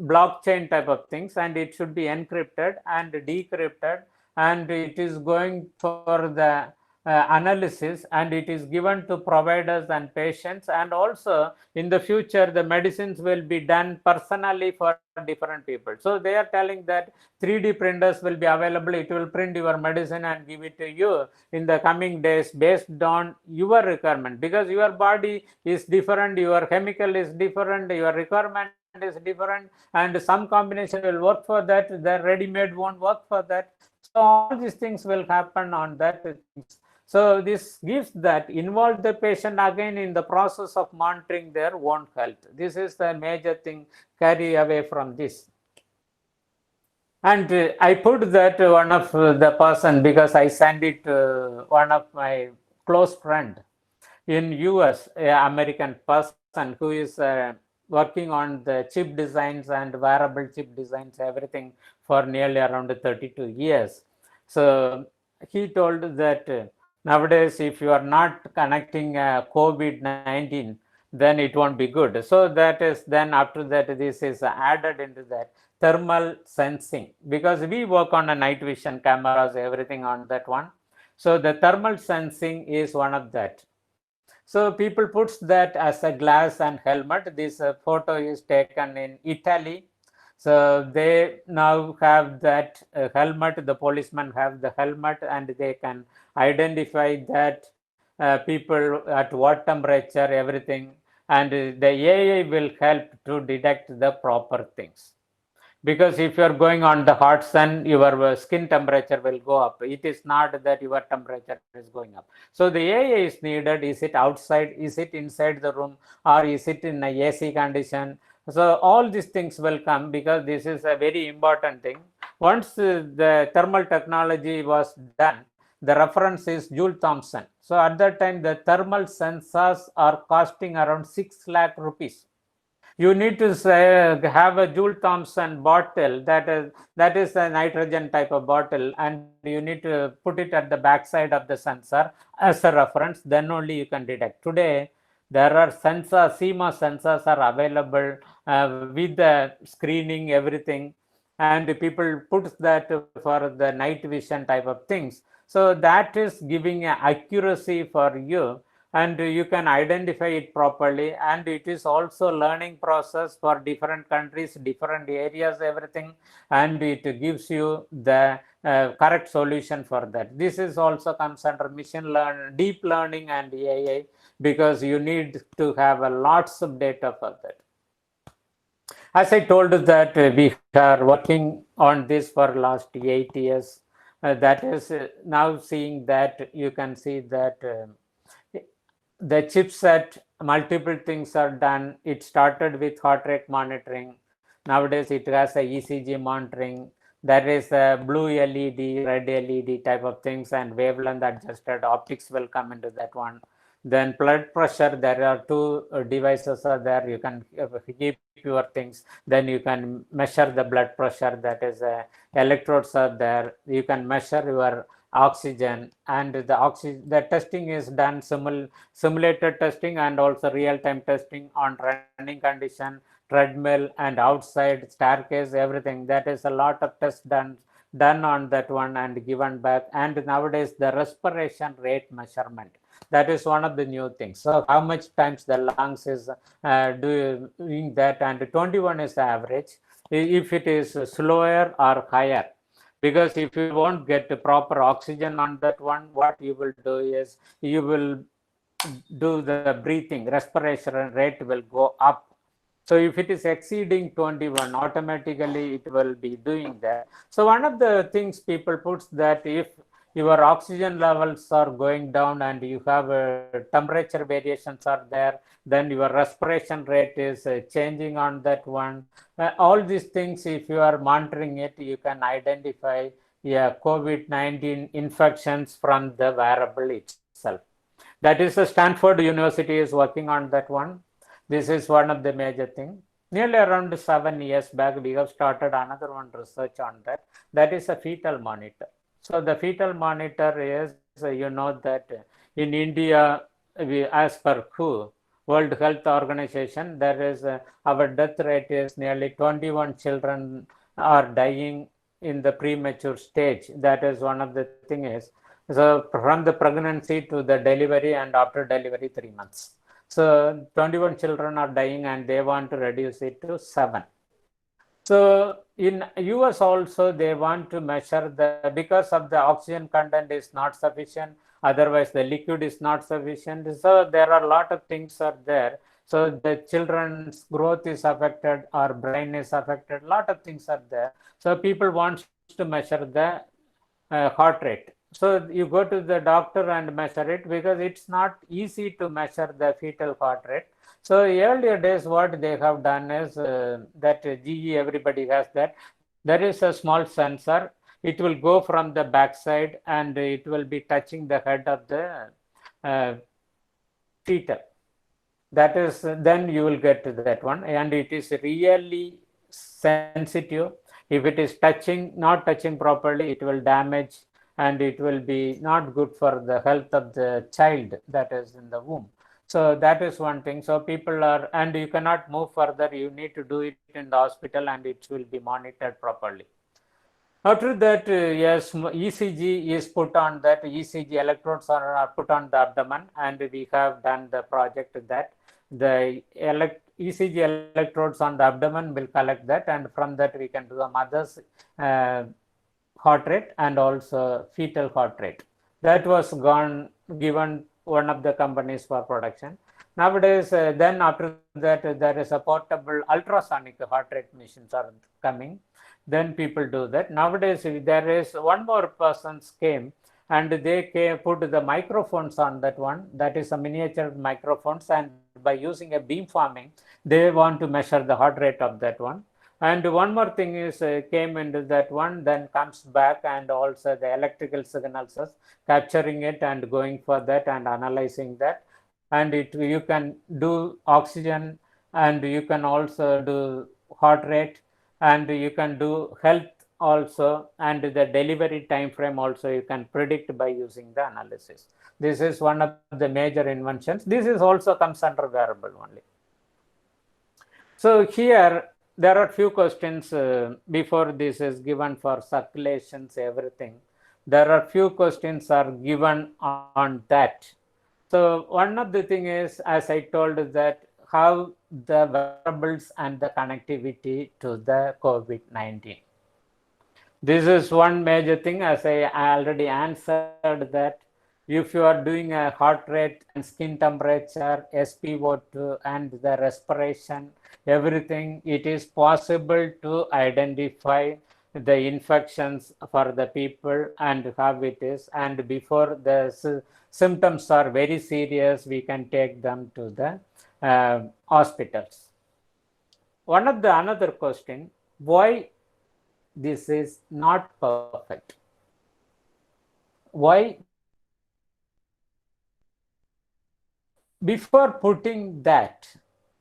blockchain type of things, and it should be encrypted and decrypted, and it is going for the analysis, and it is given to providers and patients. And also in the future the medicines will be done personally for different people. So they are telling that 3D printers will be available. It will print your medicine and give it to you in the coming days based on your requirement, because your body is different, your chemical is different, your requirement is different, and some combination will work for that, the ready-made won't work for that. So all these things will happen on that. So this gives that involve the patient again in the process of monitoring their own health. This is the major thing carry away from this. And I put that one of the person, because I sent it to one of my close friend in US, American person who is working on the chip designs and wearable chip designs, everything for nearly around 32 years. So he told that nowadays, if you are not connecting COVID-19, then it won't be good. So that is, then after that, this is added into that thermal sensing, because we work on a night vision cameras, everything on that one. So the thermal sensing is one of that. So people puts that as a glass and helmet. This photo is taken in Italy. So they now have that helmet, the policemen have the helmet, and they can identify that people at what temperature, everything, and the AI will help to detect the proper things. Because if you are going on the hot sun, your skin temperature will go up. It is not that your temperature is going up. So the AI is needed. Is it outside? Is it inside the room? Or is it in a AC condition? So all these things will come, because this is a very important thing. Once the thermal technology was done, the reference is Joule Thomson. So at that time, the thermal sensors are costing around 6 lakh rupees. You need to say, have a Joule Thomson bottle that is a nitrogen type of bottle, and you need to put it at the backside of the sensor as a reference. Then only you can detect. Today, there are sensors, CMOS sensors are available with the screening, everything, and people put that for the night vision type of things. So that is giving accuracy for you, and you can identify it properly, and it is also learning process for different countries, different areas, everything, and it gives you the correct solution for that. This is also comes under deep learning and AI, because you need to have a lots of data for that. As I told that we are working on this for last 8 years. That is now seeing that you can see that the chipset, multiple things are done. It started with heart rate monitoring. Nowadays it has a ECG monitoring. There is a blue LED, red LED type of things, and wavelength adjusted optics will come into that one. Then blood pressure, there are two devices are there. You can keep your things. Then you can measure the blood pressure. That is electrodes are there. You can measure your oxygen, and the testing is done simulated testing and also real-time testing on running condition, treadmill, and outside staircase, everything. That is a lot of tests done on that one and given back. And nowadays the respiration rate measurement, that is one of the new things. So how much times the lungs is doing that, and 21 is the average. If it is slower or higher, because if you won't get proper oxygen on that one, what you will do is you will do the breathing, respiration rate will go up. So if it is exceeding 21, automatically it will be doing that. So one of the things people puts that if your oxygen levels are going down and you have temperature variations are there, then your respiration rate is changing on that one. All these things, if you are monitoring it, you can identify COVID-19 infections from the wearable itself. That is Stanford University is working on that one. This is one of the major thing. Nearly around 7 years back, we have started another one research on that. That is a fetal monitor. So the fetal monitor is, you know that in India, as per WHO, World Health Organization, there is our death rate is nearly 21 children are dying in the premature stage. That is one of the thing is, so from the pregnancy to the delivery and after delivery 3 months. So 21 children are dying and they want to reduce it to 7. So in US also they want to measure because of the oxygen content is not sufficient, otherwise the liquid is not sufficient. So there are a lot of things are there. So the children's growth is affected, or brain is affected, a lot of things are there. So people want to measure the heart rate. So you go to the doctor and measure it, because it's not easy to measure the fetal heart rate. So earlier days, what they have done is that GE, everybody has that. There is a small sensor. It will go from the backside and it will be touching the head of the fetal. That is, then you will get to that one, and it is really sensitive. If it is not touching properly, it will damage, and it will be not good for the health of the child that is in the womb. So that is one thing. So people are, and you cannot move further. You need to do it in the hospital, and it will be monitored properly. After that, yes, ECG is put on that. ECG electrodes are put on the abdomen, and we have done the project that the ECG electrodes on the abdomen will collect that, and from that we can do a mother's heart rate and also fetal heart rate. That was given one of the companies for production. Nowadays, then after that, there is a portable ultrasonic heart rate machines are coming. Then people do that. Nowadays, there is one more person came, and they put the microphones on that one. That is a miniature microphones, and by using a beamforming, they want to measure the heart rate of that one. And one more thing is came into that one, then comes back, and also the electrical signals is capturing it and going for that and analyzing that. And you can do oxygen and you can also do heart rate, and you can do health also, and the delivery time frame also you can predict by using the analysis. This is one of the major inventions. This is also comes under wearable only. So here there are few questions before this is given for circulations, everything. There are few questions are given on that. So one of the thing is, as I told, that how the wearables and the connectivity to the COVID-19. This is one major thing, as I already answered, that if you are doing a heart rate and skin temperature, SpO2 and the respiration, everything, it is possible to identify the infections for the people and how it is. And before the symptoms are very serious, we can take them to the hospitals. One of the another question, why this is not perfect? Why? Before putting that,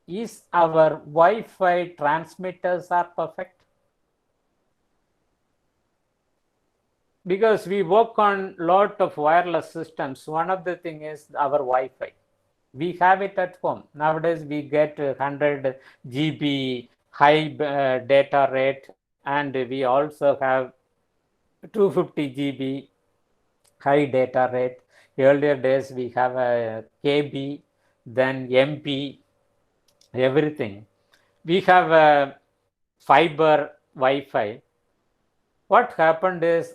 is our Wi-Fi transmitters are perfect? Because we work on lot of wireless systems. One of the thing is our Wi-Fi. We have it at home. Nowadays we get 100 GB high data rate, and we also have 250 GB high data rate. Earlier days we have a KB, then MP, everything. We have a fiber Wi-Fi. What happened is,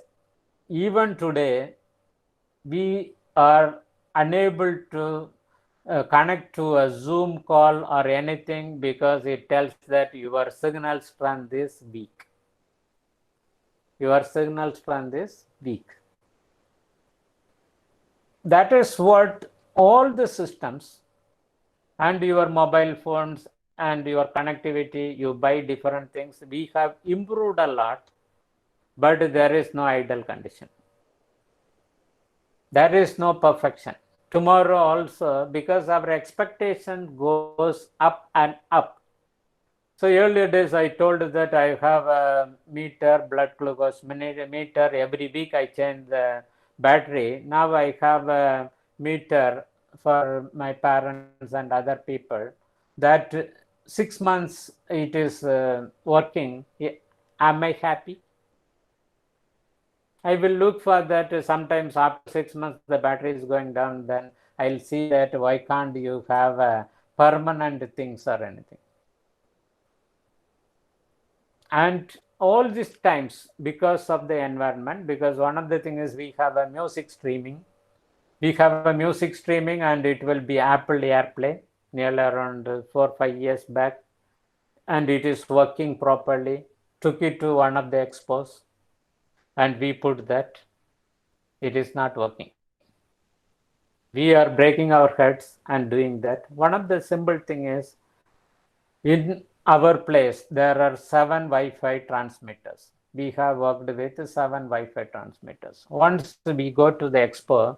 even today we are unable to connect to a Zoom call or anything, because it tells that your signal strength is weak. Your signal strength is weak. That is what all the systems and your mobile phones and your connectivity, you buy different things. We have improved a lot, but there is no ideal condition. There is no perfection. Tomorrow also, because our expectation goes up and up. So earlier days I told that I have a meter, blood glucose meter. Every week I change the battery. Now I have a meter for my parents and other people, that 6 months it is working. Am I happy? I will look for that. Sometimes after 6 months the battery is going down, then I'll see that why can't you have permanent things or anything. And all these times, because of the environment, because one of the things is we have a music streaming. We have a music streaming, and it will be Apple AirPlay nearly around 4 or 5 years back, and it is working properly. Took it to one of the expos, and we put that. It is not working. We are breaking our heads and doing that. One of the simple thing is, in our place there are 7 Wi-Fi transmitters. We have worked with 7 Wi-Fi transmitters. Once we go to the expo,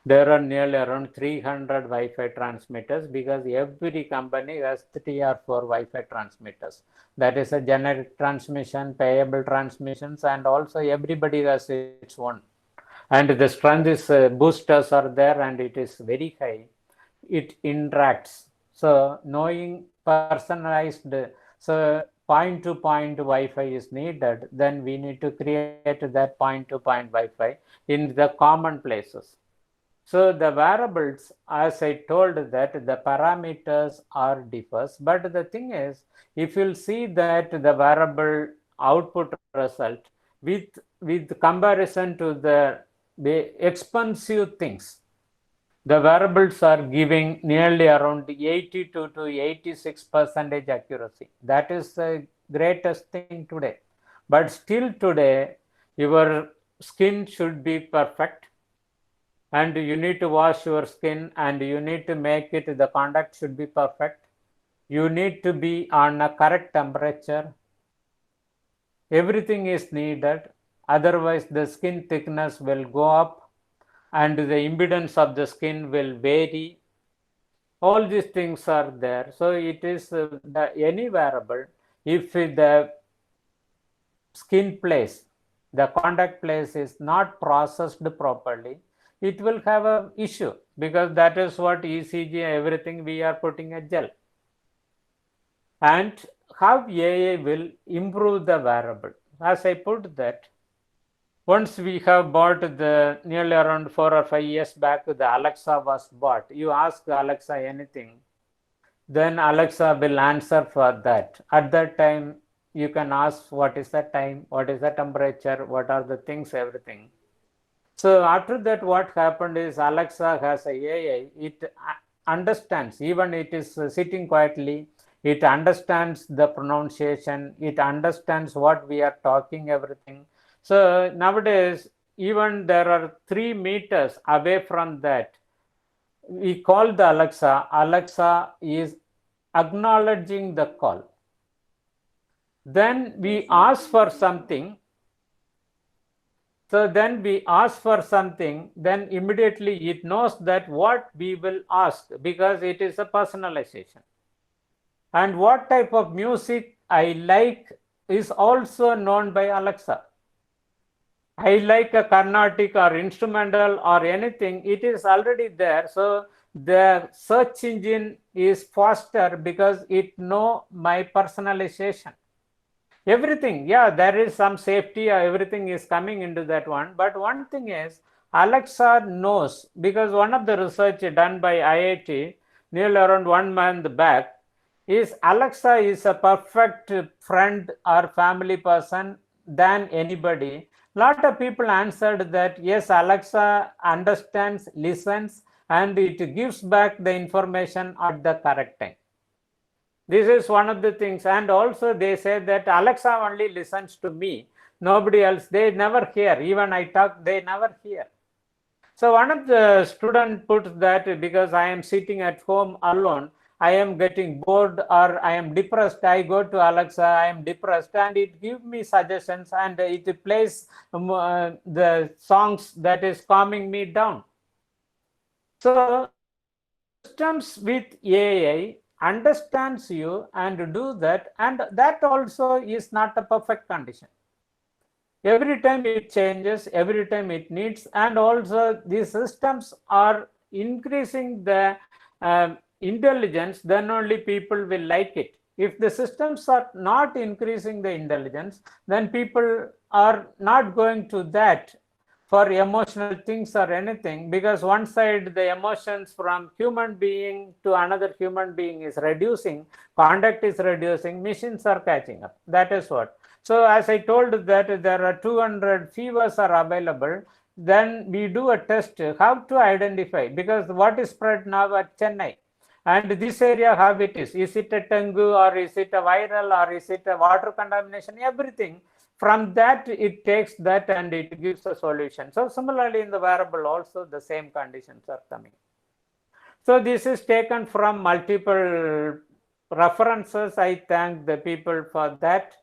there are nearly around 300 Wi-Fi transmitters, because every company has 3 or 4 Wi-Fi transmitters. That is a generic transmission, payable transmissions, and also everybody has its own. And the strength is boosters are there, and it is very high. It interacts. So knowing personalized, so point-to-point Wi-Fi is needed, then we need to create that point-to-point Wi-Fi in the common places. So the wearables, as I told, that the parameters are differs, but the thing is, if you'll see that the wearable output result with comparison to the expensive things, the wearables are giving nearly around 82 to 86% accuracy. That is the greatest thing today. But still today, your skin should be perfect, and you need to wash your skin, and you need to make it, the contact should be perfect. You need to be on a correct temperature. Everything is needed. Otherwise, the skin thickness will go up, and the impedance of the skin will vary. all these things are there. So it is any wearable, if the skin place, the contact place is not processed properly, it will have a issue, because that is what ECG, everything we are putting a gel. And how AI will improve the wearable. As I put that, once we have bought the nearly around 4 or 5 years back, the Alexa was bought. You ask Alexa anything, then Alexa will answer for that. At that time, you can ask what is the time, what is the temperature, what are the things, everything. So after that, what happened is Alexa has a AI. It understands, even it is sitting quietly, it understands the pronunciation, it understands what we are talking, everything. So nowadays, even there are 3 meters away from that, we call the Alexa. Alexa is acknowledging the call. Then we ask for something. So then we ask for something, then immediately it knows that what we will ask, because it is a personalization. And what type of music I like is also known by Alexa. I like a Carnatic or instrumental or anything, it is already there. So the search engine is faster because it knows my personalization. Everything, yeah, there is some safety, everything is coming into that one. But one thing is, Alexa knows, because one of the research done by IIT nearly around 1 month back is Alexa is a perfect friend or family person than anybody. Lot of people answered that yes, Alexa understands, listens, and it gives back the information at the correct time. This is one of the things. And also they say that Alexa only listens to me, nobody else. They never hear. Even I talk, they never hear. So one of the students put that because I am sitting at home alone, I am getting bored or I am depressed, I go to Alexa, I am depressed, and it gives me suggestions and it plays the songs that is calming me down. So systems with AI understands you and do that, and that also is not a perfect condition. Every time it changes, every time it needs, and also these systems are increasing the intelligence, then only people will like it. If the systems are not increasing the intelligence, then people are not going to that for emotional things or anything, because one side the emotions from human being to another human being is reducing, contact is reducing, machines are catching up. That is what. So as I told that there are 200 fevers are available, then we do a test how to identify, because what is spread now at Chennai, and this area how it is it a dengue or is it a viral or is it a water contamination, everything. From that, it takes that and it gives a solution. So similarly, in the wearable also the same conditions are coming. So this is taken from multiple references. I thank the people for that,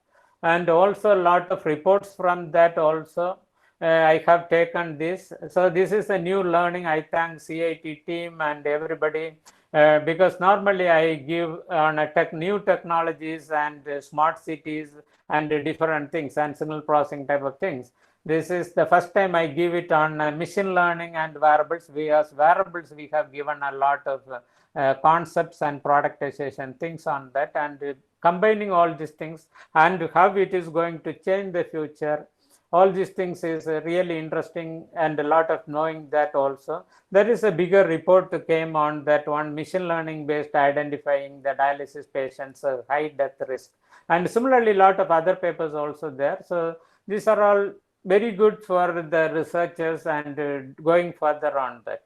and also a lot of reports from that also. I have taken this. So this is a new learning. I thank CIT team and everybody. Because normally I give on a new technologies and smart cities and different things and signal processing type of things. This is the first time I give it on machine learning and wearables. As wearables, we have given a lot of concepts and productization things on that, and combining all these things and how it is going to change the future. All these things is really interesting, and a lot of knowing that also. There is a bigger report came on that one, machine learning based identifying the dialysis patients high death risk, and similarly a lot of other papers also there. So these are all very good for the researchers and going further on that.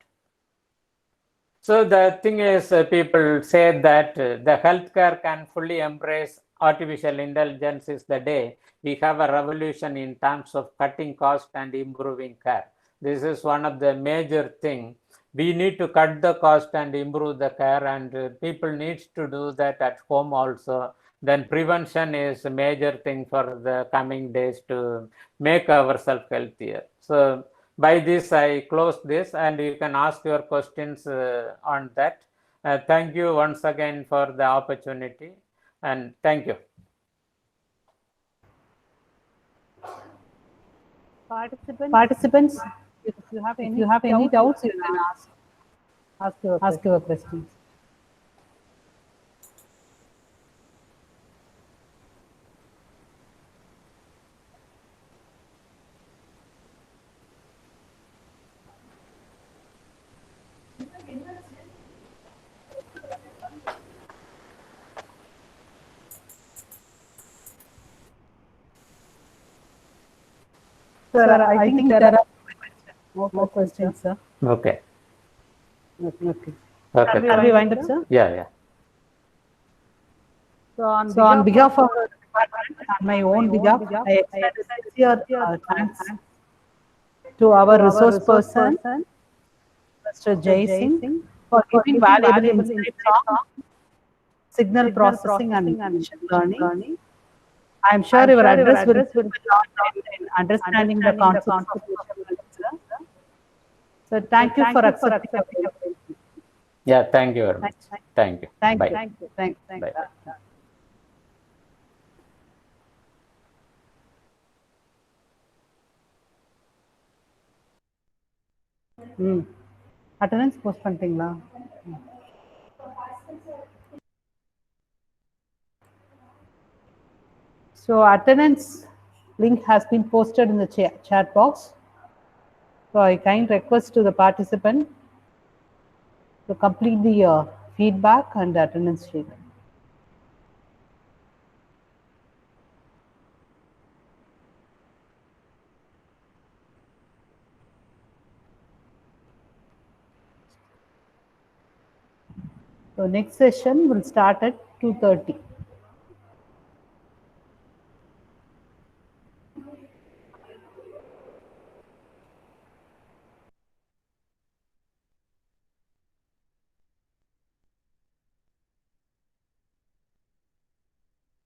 So the thing is, people say that the healthcare can fully embrace artificial intelligence is the day we have a revolution in terms of cutting cost and improving care. This is one of the major thing. We need to cut the cost and improve the care, and people need to do that at home also. Then prevention is a major thing for the coming days to make ourselves healthier. So by this, I close this, and you can ask your questions on that. Thank you once again for the opportunity, and thank you. Participants, if you have if any you have any doubts, doubts, you can ask your ask your questions. Sir, I think there are more questions, sir. Okay. Okay. Okay. Shall we wind up, sir? Yeah. So on So on behalf of the department and my own behalf, I extend a sincere thanks to our resource person, Mr. Jay Singh, for giving valuable insights on signal processing and machine learning. I am sure your address will help a lot in understanding the concepts of machine learning, sir. So thank you for accepting our invitation. Yeah. Thank you very much. Thank you. Thank Bye. you. Thank you. Bye. Attendance post பண்ணிட்டீங்களா? So attendance link has been posted in the chat box. So I kind request to the participant to complete the feedback and the attendance sheet. So next session will start at 2:30.